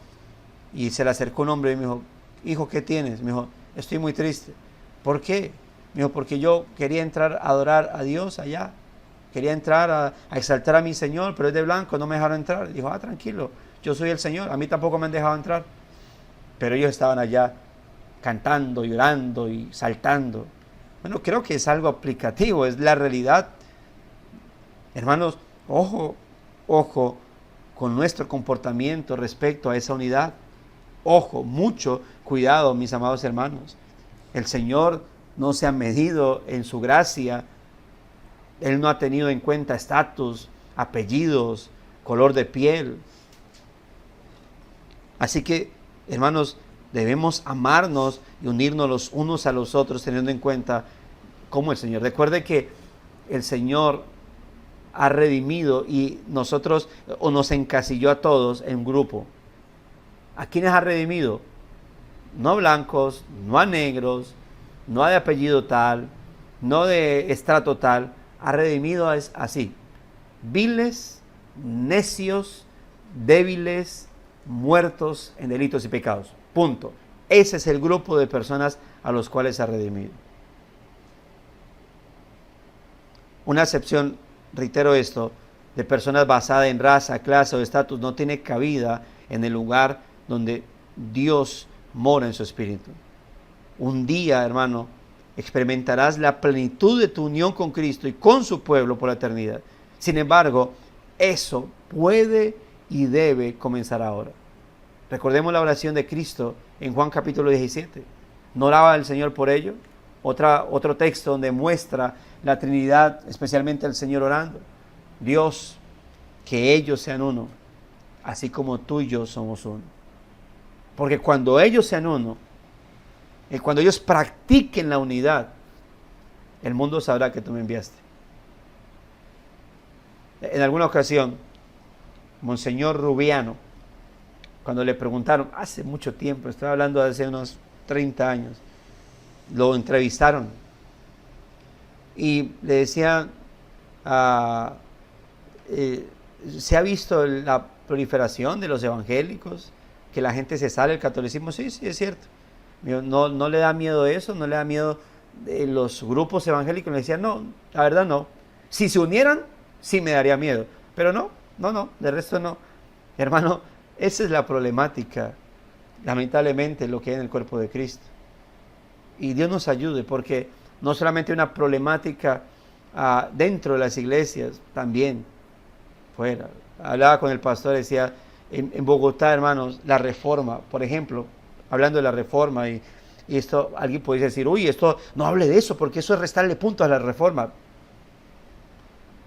y se le acercó un hombre y me dijo, hijo, ¿qué tienes? Me dijo, estoy muy triste. ¿Por qué? Me dijo, porque yo quería entrar a adorar a Dios allá, quería entrar a exaltar a mi Señor, pero es de blanco, no me dejaron entrar. Y dijo, tranquilo, yo soy el Señor, a mí tampoco me han dejado entrar. Pero ellos estaban allá cantando, llorando y saltando. Bueno, creo que es algo aplicativo, es la realidad. Hermanos, ojo con nuestro comportamiento respecto a esa unidad. Ojo, mucho cuidado, mis amados hermanos. El Señor no se ha medido en su gracia. Él no ha tenido en cuenta estatus, apellidos, color de piel. Así que, hermanos, debemos amarnos y unirnos los unos a los otros, teniendo en cuenta cómo el Señor. Recuerde que el Señor ha redimido y nosotros, o nos encasilló a todos en grupo. ¿A quiénes ha redimido? No a blancos, no a negros, no a de apellido tal, no de estrato tal. Ha redimido así: viles, necios, débiles, muertos en delitos y pecados. Punto. Ese es el grupo de personas a los cuales ha redimido. Una excepción, reitero esto, de personas basada en raza, clase o estatus no tiene cabida en el lugar donde Dios mora en su espíritu. Un día, hermano, experimentarás la plenitud de tu unión con Cristo y con su pueblo por la eternidad. Sin embargo, eso puede y debe comenzar ahora. Recordemos la oración de Cristo en Juan capítulo 17. ¿No oraba el Señor por ello? Otro texto donde muestra la Trinidad, especialmente el Señor orando. Dios, que ellos sean uno, así como tú y yo somos uno. Porque cuando ellos sean uno, cuando ellos practiquen la unidad, el mundo sabrá que tú me enviaste. En alguna ocasión, Monseñor Rubiano, cuando le preguntaron, hace mucho tiempo, estoy hablando de hace unos 30 años, lo entrevistaron y le decían, ¿se ha visto la proliferación de los evangélicos? Que la gente se sale del catolicismo. Sí, es cierto. ¿No le da miedo eso? ¿No le da miedo de los grupos evangélicos? Le decían, no, la verdad no. Si se unieran, sí me daría miedo. Pero no, de resto no. Hermano, esa es la problemática, lamentablemente, lo que hay en el cuerpo de Cristo. Y Dios nos ayude, porque no solamente una problemática dentro de las iglesias, también fuera. Hablaba con el pastor, decía, en Bogotá, hermanos, la reforma, por ejemplo, hablando de la reforma, y esto, alguien puede decir, uy, esto no hable de eso, porque eso es restarle puntos a la reforma.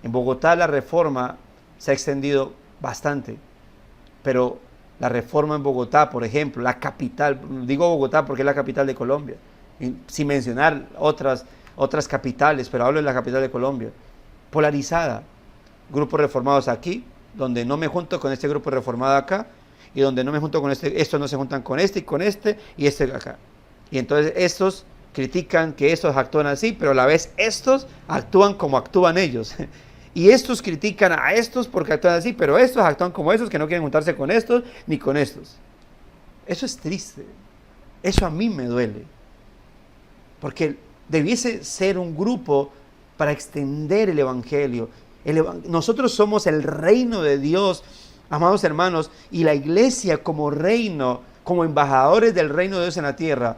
En Bogotá la reforma se ha extendido bastante, pero la reforma en Bogotá, por ejemplo, la capital, digo Bogotá porque es la capital de Colombia, sin mencionar otras capitales, pero hablo de la capital de Colombia, polarizada. Grupos reformados aquí, donde no me junto con este grupo reformado acá, y donde no me junto con estos no se juntan con este y este acá. Y entonces estos critican que estos actúan así, pero a la vez estos actúan como actúan ellos. Y estos critican a estos porque actúan así, pero estos actúan como estos, que no quieren juntarse con estos ni con estos. Eso es triste. Eso a mí me duele. Porque debiese ser un grupo para extender el evangelio. Nosotros somos el reino de Dios, amados hermanos, y la iglesia como reino, como embajadores del reino de Dios en la tierra.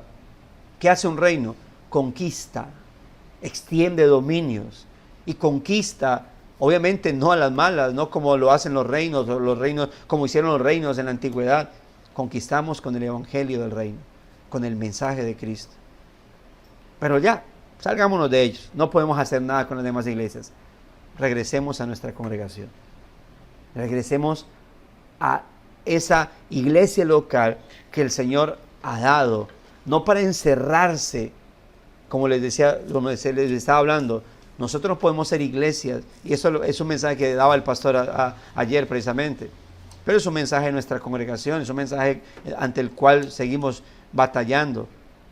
¿Qué hace un reino? Conquista, extiende dominios y conquista. Obviamente no a las malas, no como lo hacen los reinos, como hicieron los reinos en la antigüedad. Conquistamos con el evangelio del reino, con el mensaje de Cristo. Pero ya, salgámonos de ellos. No podemos hacer nada con las demás iglesias. Regresemos a nuestra congregación. Regresemos a esa iglesia local que el Señor ha dado, no para encerrarse, como les decía, como les estaba hablando. Nosotros no podemos ser iglesias, y eso es un mensaje que daba el pastor ayer precisamente, pero es un mensaje de nuestra congregación, es un mensaje ante el cual seguimos batallando.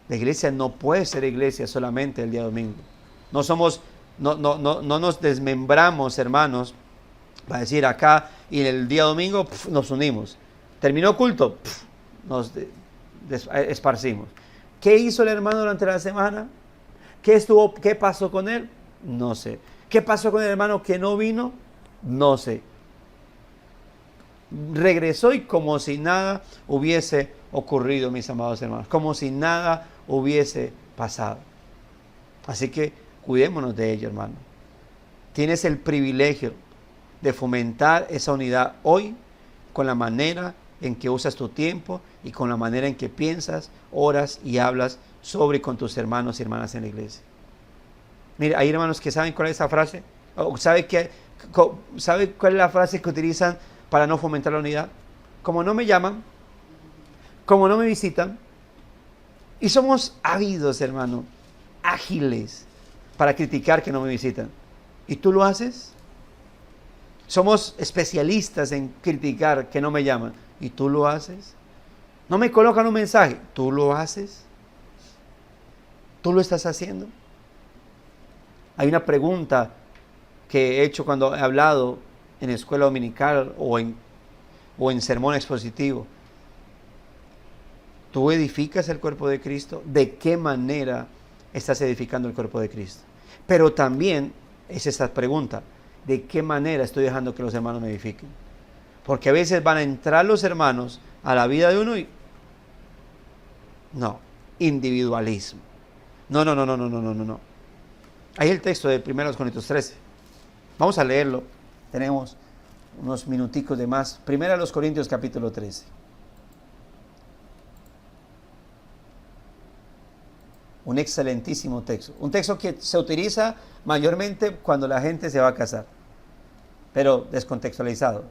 La iglesia no puede ser iglesia solamente el día domingo. No somos no nos desmembramos, hermanos, para decir acá y el día domingo nos unimos. Terminó culto, nos esparcimos. ¿Qué hizo el hermano durante la semana? ¿Qué pasó con él? No sé. ¿Qué pasó con el hermano que no vino? No sé. Regresó y como si nada hubiese ocurrido, mis amados hermanos, como si nada hubiese pasado. Así que cuidémonos de ello, hermano. Tienes el privilegio de fomentar esa unidad hoy con la manera en que usas tu tiempo y con la manera en que piensas, oras y hablas sobre con tus hermanos y hermanas en la iglesia. Mira, hay hermanos que saben cuál es esa frase, o ¿sabe cuál es la frase que utilizan para no fomentar la unidad? Como no me llaman, como no me visitan, y somos ávidos, hermano, ágiles para criticar que no me visitan. ¿Y tú lo haces? Somos especialistas en criticar que no me llaman. ¿Y tú lo haces? No me colocan un mensaje. ¿Tú lo haces? ¿Tú lo estás haciendo? Hay una pregunta que he hecho cuando he hablado en escuela dominical o en sermón expositivo. ¿Tú edificas el cuerpo de Cristo? ¿De qué manera estás edificando el cuerpo de Cristo? Pero también es esta pregunta: ¿de qué manera estoy dejando que los hermanos me edifiquen? Porque a veces van a entrar los hermanos a la vida de uno y no, individualismo. No. Ahí el texto de 1 Corintios 13. Vamos a leerlo. Tenemos unos minuticos de más. 1 Corintios capítulo 13. Un excelentísimo texto. Un texto que se utiliza mayormente cuando la gente se va a casar, pero descontextualizado.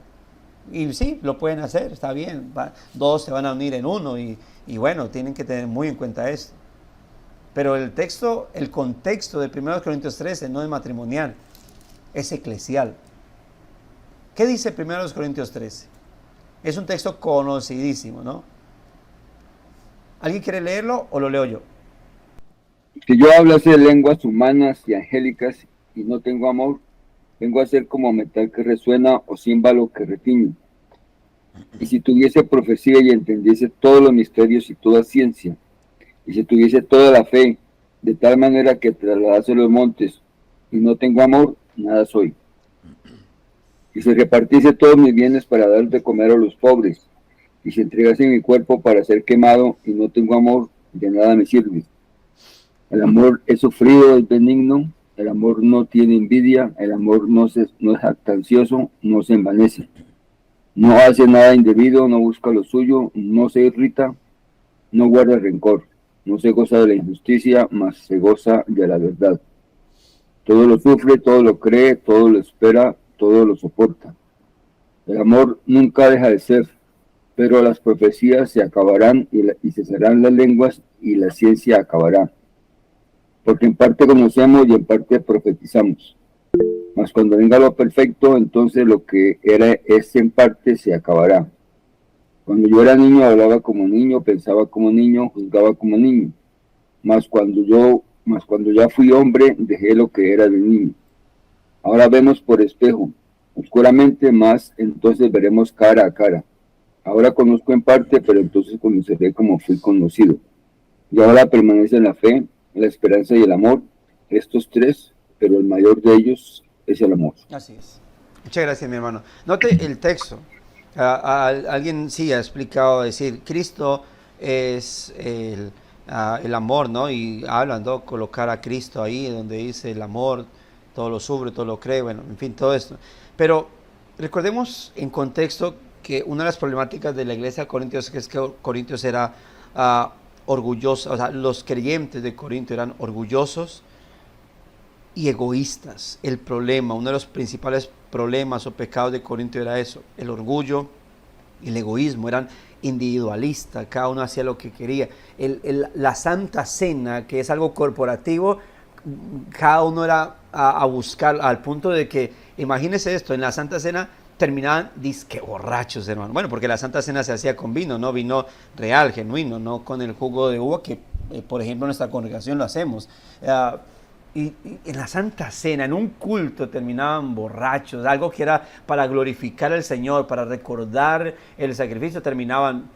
Y sí, lo pueden hacer, está bien. Dos se van a unir en uno y bueno, tienen que tener muy en cuenta esto. Pero el contexto de 1 Corintios 13 no es matrimonial, es eclesial. ¿Qué dice 1 Corintios 13? Es un texto conocidísimo, ¿no? ¿Alguien quiere leerlo o lo leo yo? Si yo hablase de lenguas humanas y angélicas y no tengo amor, vengo a ser como metal que resuena o címbalo que retiñe. Y si tuviese profecía y entendiese todos los misterios y toda ciencia, y si tuviese toda la fe, de tal manera que trasladase los montes, y no tengo amor, nada soy. Y si repartiese todos mis bienes para dar de comer a los pobres, y si entregase mi cuerpo para ser quemado, y no tengo amor, de nada me sirve. El amor es sufrido, es benigno, el amor no tiene envidia, el amor no es jactancioso, no se envanece, no hace nada indebido, no busca lo suyo, no se irrita, no guarda rencor, no se goza de la injusticia, mas se goza de la verdad. Todo lo sufre, todo lo cree, todo lo espera, todo lo soporta. El amor nunca deja de ser, pero las profecías se acabarán y cesarán las lenguas y la ciencia acabará. Porque en parte conocemos y en parte profetizamos. Mas cuando venga lo perfecto, entonces lo que es en parte se acabará. Cuando yo era niño, hablaba como niño, pensaba como niño, juzgaba como niño. Mas cuando ya fui hombre, dejé lo que era de niño. Ahora vemos por espejo, oscuramente, mas entonces veremos cara a cara. Ahora conozco en parte, pero entonces conoceré como fui conocido. Y ahora permanecen la fe, la esperanza y el amor, estos tres, pero el mayor de ellos es el amor. Así es. Muchas gracias, mi hermano. Note el texto. Alguien sí ha explicado, decir, Cristo es el amor, ¿no? Y hablan, ¿no? Colocar a Cristo ahí donde dice el amor, todo lo sufre, todo lo cree, bueno, en fin, todo esto. Pero recordemos en contexto que una de las problemáticas de la iglesia de Corintios es que Corintios era orgulloso, o sea, los creyentes de Corinto eran orgullosos y egoístas. El problema, uno de los principales problemas o pecados de Corinto era eso, el orgullo y el egoísmo, eran individualistas, cada uno hacía lo que quería. La Santa Cena, que es algo corporativo, cada uno era a buscar, al punto de que, imagínense esto, en la Santa Cena terminaban disque borrachos, hermano. Bueno, porque la Santa Cena se hacía con vino, ¿no? Vino real, genuino, no con el jugo de uva que, por ejemplo, en nuestra congregación lo hacemos. y en la Santa Cena, en un culto, terminaban borrachos, algo que era para glorificar al Señor, para recordar el sacrificio, terminaban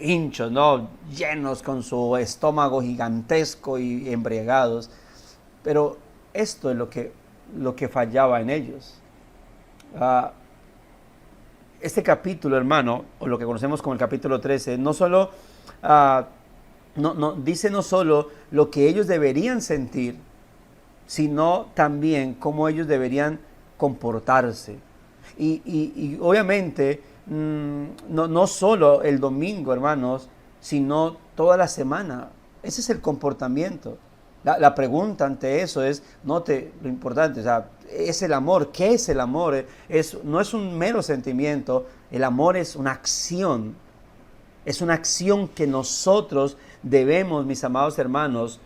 hinchos, ¿no? Llenos con su estómago gigantesco y embriagados. Pero esto es lo que fallaba en ellos. Este capítulo, hermano, o lo que conocemos como el capítulo 13, no solo dice no solo lo que ellos deberían sentir, sino también cómo ellos deberían comportarse. Y obviamente, no solo el domingo, hermanos, sino toda la semana. Ese es el comportamiento. La pregunta ante eso es, note lo importante, o sea, es el amor. ¿Qué es el amor? No es un mero sentimiento, el amor es una acción. Es una acción que nosotros debemos, mis amados hermanos,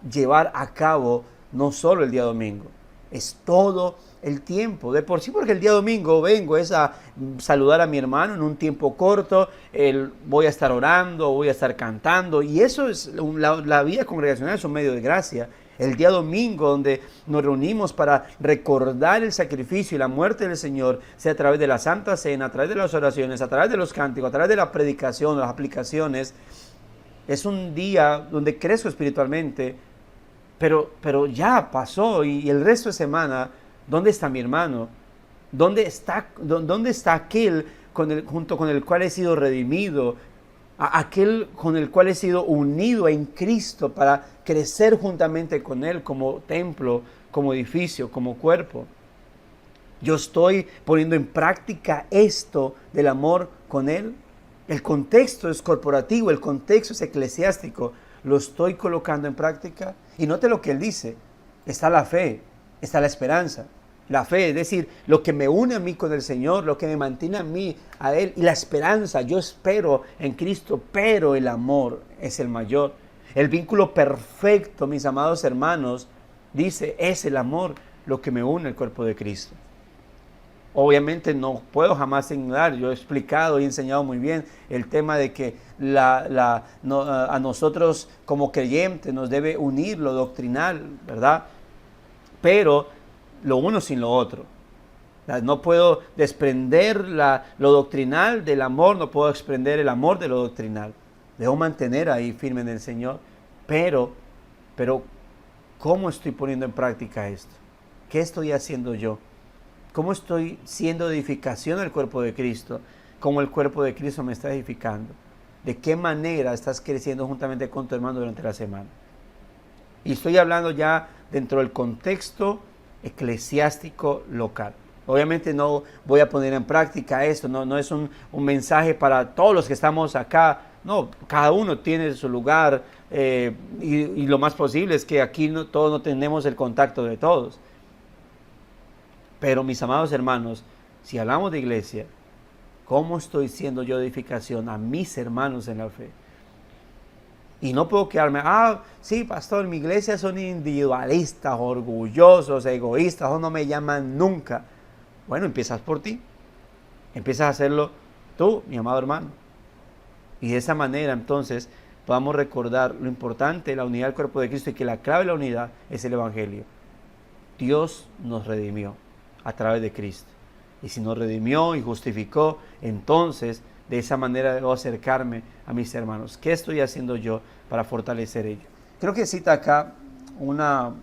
llevar a cabo no solo el día domingo, es todo el tiempo. De por sí, porque el día domingo vengo es a saludar a mi hermano en un tiempo corto, voy a estar orando, voy a estar cantando, y eso es la vida congregacional, es un medio de gracia. El día domingo, donde nos reunimos para recordar el sacrificio y la muerte del Señor, sea a través de la Santa Cena, a través de las oraciones, a través de los cánticos, a través de la predicación, las aplicaciones, es un día donde crezco espiritualmente. Pero ya pasó, y el resto de semana, ¿dónde está mi hermano? ¿Dónde está aquel junto con el cual he sido redimido? Aquel con el cual he sido unido en Cristo para crecer juntamente con Él como templo, como edificio, como cuerpo. Yo estoy poniendo en práctica esto del amor con Él. El contexto es corporativo, el contexto es eclesiástico. ¿Lo estoy colocando en práctica? Y note lo que él dice. Está la fe, está la esperanza. La fe, es decir, lo que me une a mí con el Señor, lo que me mantiene a mí, a Él. Y la esperanza, yo espero en Cristo, pero el amor es el mayor. El vínculo perfecto, mis amados hermanos, dice, es el amor lo que me une al cuerpo de Cristo. Obviamente no puedo jamás ignorar, yo he explicado y enseñado muy bien el tema de que a nosotros como creyentes nos debe unir lo doctrinal, ¿verdad? Pero lo uno sin lo otro. No puedo desprender lo doctrinal del amor, no puedo desprender el amor de lo doctrinal. Debo mantener ahí firme en el Señor, pero ¿cómo estoy poniendo en práctica esto? ¿Qué estoy haciendo yo? ¿Cómo estoy siendo edificación al cuerpo de Cristo? ¿Cómo el cuerpo de Cristo me está edificando? ¿De qué manera estás creciendo juntamente con tu hermano durante la semana? Y estoy hablando ya dentro del contexto eclesiástico local. Obviamente no voy a poner en práctica esto, no es un mensaje para todos los que estamos acá. No, cada uno tiene su lugar y lo más posible es que aquí todos no tenemos el contacto de todos. Pero mis amados hermanos, si hablamos de iglesia, ¿cómo estoy siendo yo de edificación a mis hermanos en la fe? Y no puedo quedarme, sí, pastor, mi iglesia son individualistas, orgullosos, egoístas, o no me llaman nunca. Bueno, empiezas por ti. Empiezas a hacerlo tú, mi amado hermano. Y de esa manera, entonces, podamos recordar lo importante de la unidad del cuerpo de Cristo y que la clave de la unidad es el Evangelio. Dios nos redimió a través de Cristo. Y si nos redimió y justificó, entonces de esa manera debo acercarme a mis hermanos. ¿Qué estoy haciendo yo para fortalecer ello? Creo que cita acá una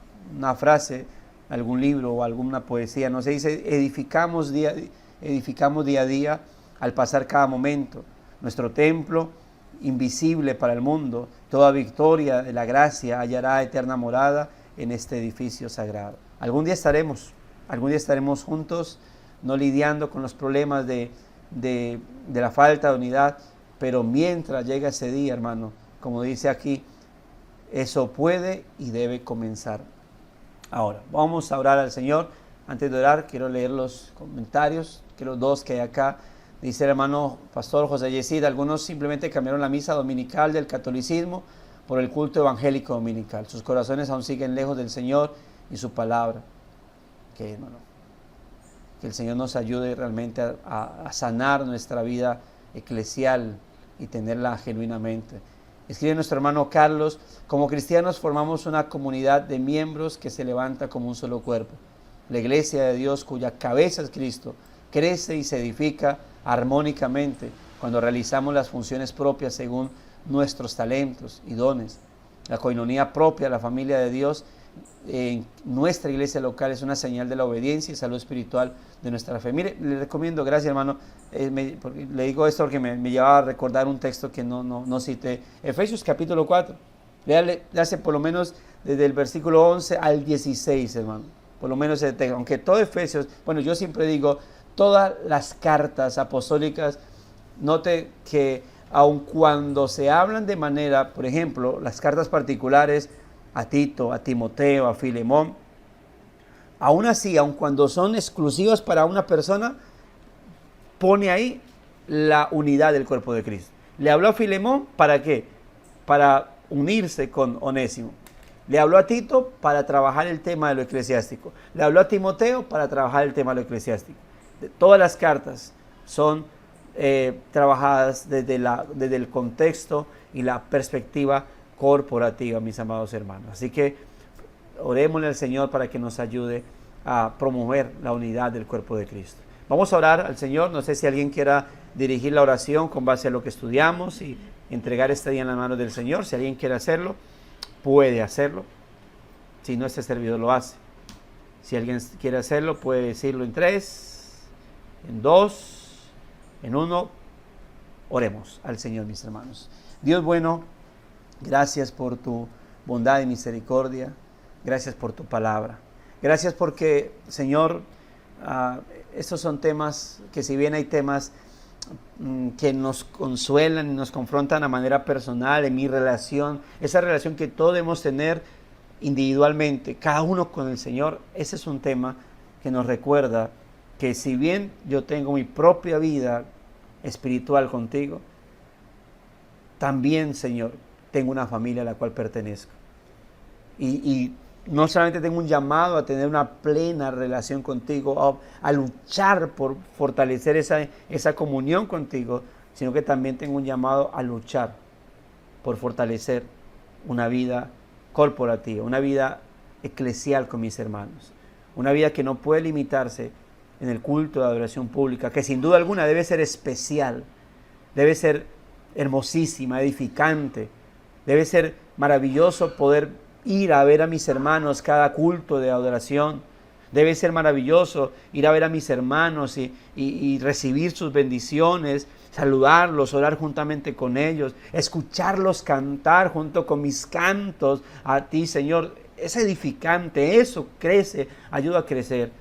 frase, algún libro o alguna poesía, no sé, dice, edificamos día a día al pasar cada momento. Nuestro templo, invisible para el mundo, toda victoria de la gracia hallará eterna morada en este edificio sagrado. Algún día estaremos juntos, no lidiando con los problemas de la falta de unidad, pero mientras llega ese día, hermano, como dice aquí, eso puede y debe comenzar ahora. Vamos a orar al Señor. Antes de orar, quiero leer los comentarios, que los dos que hay acá. Dice el hermano pastor José Yesid, algunos simplemente cambiaron la misa dominical del catolicismo por el culto evangélico dominical. Sus corazones aún siguen lejos del Señor y su palabra. Que el Señor nos ayude realmente a sanar nuestra vida eclesial y tenerla genuinamente. Escribe nuestro hermano Carlos: como cristianos formamos una comunidad de miembros que se levanta como un solo cuerpo. La iglesia de Dios, cuya cabeza es Cristo, crece y se edifica armónicamente cuando realizamos las funciones propias según nuestros talentos y dones. La coinonía propia, la familia de Dios en nuestra iglesia local es una señal de la obediencia y salud espiritual de nuestra fe. Mire, le recomiendo, gracias hermano, le digo esto porque me llevaba a recordar un texto que no cité. Efesios capítulo 4, le hace por lo menos desde el versículo 11 al 16, hermano, por lo menos ese texto, aunque todo Efesios, bueno, yo siempre digo, todas las cartas apostólicas, note que aun cuando se hablan de manera, por ejemplo, las cartas particulares a Tito, a Timoteo, a Filemón, aún así, aun cuando son exclusivas para una persona, pone ahí la unidad del cuerpo de Cristo. Le habló a Filemón, ¿para qué? Para unirse con Onésimo. Le habló a Tito para trabajar el tema de lo eclesiástico. Le habló a Timoteo para trabajar el tema de lo eclesiástico. Todas las cartas son trabajadas desde el contexto y la perspectiva corporativa, mis amados hermanos. Así que orémosle al Señor para que nos ayude a promover la unidad del cuerpo de Cristo. Vamos a orar al Señor. No sé si alguien quiera dirigir la oración con base a lo que estudiamos y entregar este día en las manos del Señor. Si alguien quiere hacerlo, puede hacerlo. Si no, este servidor lo hace. Si alguien quiere hacerlo, puede decirlo en 3, en 2, en 1. Oremos al Señor, mis hermanos. Dios bueno, gracias por tu bondad y misericordia. Gracias por tu palabra. Gracias porque, Señor, estos son temas que, si bien hay temas que nos consuelan y nos confrontan a manera personal en mi relación, esa relación que todos debemos tener individualmente, cada uno con el Señor, ese es un tema que nos recuerda que si bien yo tengo mi propia vida espiritual contigo, también, Señor, tengo una familia a la cual pertenezco. Y no solamente tengo un llamado a tener una plena relación contigo, a luchar por fortalecer esa comunión contigo, sino que también tengo un llamado a luchar por fortalecer una vida corporativa, una vida eclesial con mis hermanos, una vida que no puede limitarse en el culto de adoración pública, que sin duda alguna debe ser especial, debe ser hermosísima, edificante, debe ser maravilloso poder ir a ver a mis hermanos cada culto de adoración. Debe ser maravilloso ir a ver a mis hermanos y recibir sus bendiciones, saludarlos, orar juntamente con ellos, escucharlos cantar junto con mis cantos a ti, Señor. Es edificante, eso crece, ayuda a crecer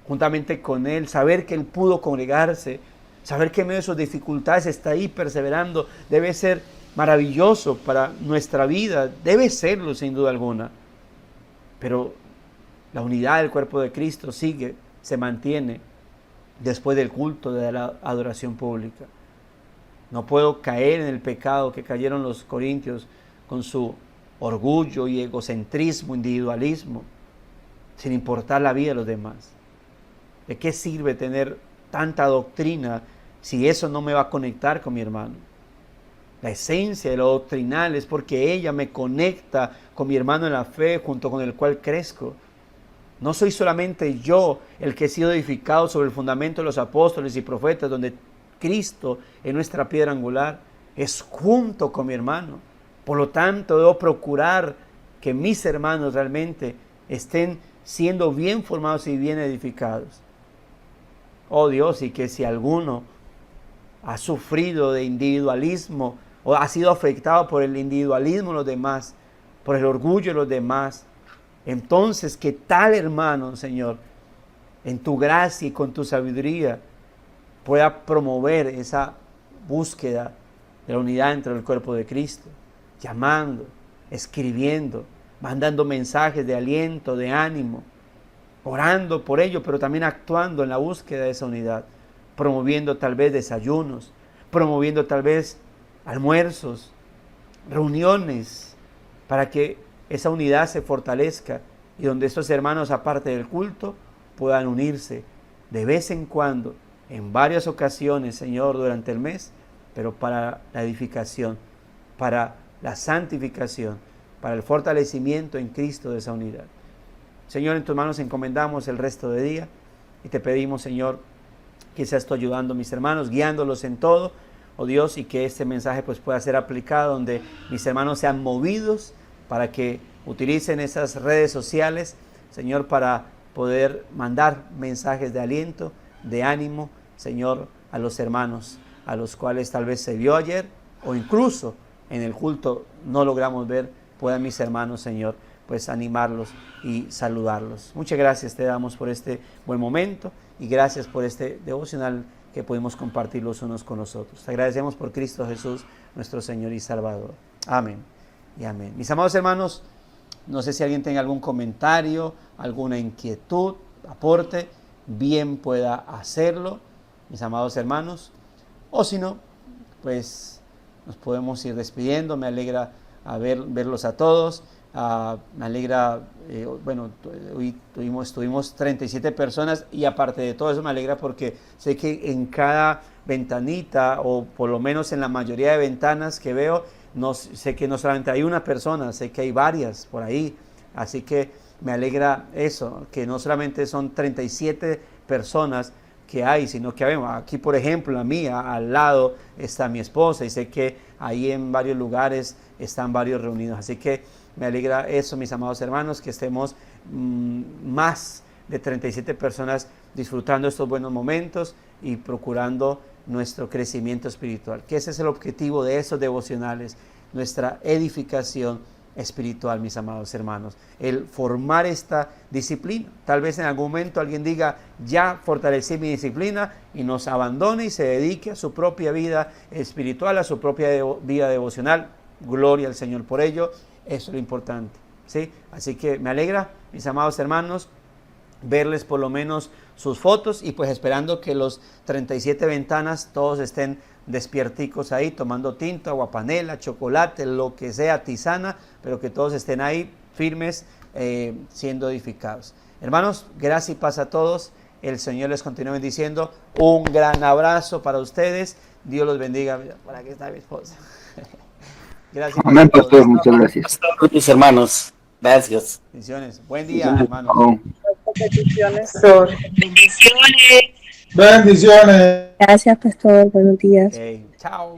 juntamente con Él, saber que Él pudo congregarse, saber que en medio de sus dificultades está ahí perseverando, debe ser maravilloso para nuestra vida, debe serlo sin duda alguna. Pero la unidad del cuerpo de Cristo se mantiene después del culto de la adoración pública. No puedo caer en el pecado que cayeron los corintios con su orgullo y egocentrismo, individualismo, sin importar la vida de los demás. ¿De qué sirve tener tanta doctrina si eso no me va a conectar con mi hermano? La esencia de lo doctrinal es porque ella me conecta con mi hermano en la fe, junto con el cual crezco. No soy solamente yo el que he sido edificado sobre el fundamento de los apóstoles y profetas, donde Cristo es nuestra piedra angular, es junto con mi hermano. Por lo tanto, debo procurar que mis hermanos realmente estén siendo bien formados y bien edificados. Oh Dios, y que si alguno ha sufrido de individualismo o ha sido afectado por el individualismo de los demás, por el orgullo de los demás, entonces que tal hermano, Señor, en tu gracia y con tu sabiduría, pueda promover esa búsqueda de la unidad entre el cuerpo de Cristo, llamando, escribiendo, mandando mensajes de aliento, de ánimo, orando por ello, pero también actuando en la búsqueda de esa unidad, promoviendo tal vez desayunos, promoviendo tal vez almuerzos, reuniones, para que esa unidad se fortalezca y donde estos hermanos, aparte del culto, puedan unirse de vez en cuando, en varias ocasiones, Señor, durante el mes, pero para la edificación, para la santificación, para el fortalecimiento en Cristo de esa unidad. Señor, en tus manos encomendamos el resto de día y te pedimos, Señor, que seas tú ayudando a mis hermanos, guiándolos en todo, oh Dios, y que este mensaje pues pueda ser aplicado donde mis hermanos sean movidos para que utilicen esas redes sociales, Señor, para poder mandar mensajes de aliento, de ánimo, Señor, a los hermanos, a los cuales tal vez se vio ayer o incluso en el culto no logramos ver, puedan mis hermanos, Señor, pues animarlos y saludarlos. Muchas gracias te damos por este buen momento y gracias por este devocional que pudimos compartir los unos con los otros. Te agradecemos por Cristo Jesús, nuestro Señor y Salvador. Amén y amén. Mis amados hermanos, no sé si alguien tenga algún comentario, alguna inquietud, aporte, bien pueda hacerlo, mis amados hermanos, o si no, pues nos podemos ir despidiendo. Me alegra verlos a todos. Me alegra, hoy tuvimos 37 personas y aparte de todo eso me alegra porque sé que en cada ventanita o por lo menos en la mayoría de ventanas que veo, sé que no solamente hay una persona, sé que hay varias por ahí, así que me alegra eso, que no solamente son 37 personas que hay, sino que vemos aquí, por ejemplo, la mía, al lado está mi esposa y sé que ahí en varios lugares están varios reunidos, así que me alegra eso, mis amados hermanos, que estemos más de 37 personas disfrutando estos buenos momentos y procurando nuestro crecimiento espiritual, que ese es el objetivo de esos devocionales, nuestra edificación espiritual, mis amados hermanos, el formar esta disciplina. Tal vez en algún momento alguien diga, ya fortalecí mi disciplina y nos abandone y se dedique a su propia vida espiritual, a su propia vida devocional. Gloria al Señor por ello. Eso es lo importante, ¿sí? Así que me alegra, mis amados hermanos, verles por lo menos sus fotos y pues esperando que los 37 ventanas todos estén despierticos ahí, tomando tinto, agua panela, chocolate, lo que sea, tisana, pero que todos estén ahí firmes, siendo edificados. Hermanos, gracias y paz a todos. El Señor les continúe bendiciendo. Un gran abrazo para ustedes. Dios los bendiga. Por aquí está mi esposa. Gracias. Amén, pastor. Muchas gracias. Mis hermanos, gracias. Bendiciones. Buen día, hermanos. Bendiciones. Bendiciones. Gracias, pastor. Buenos días. Okay. Chao.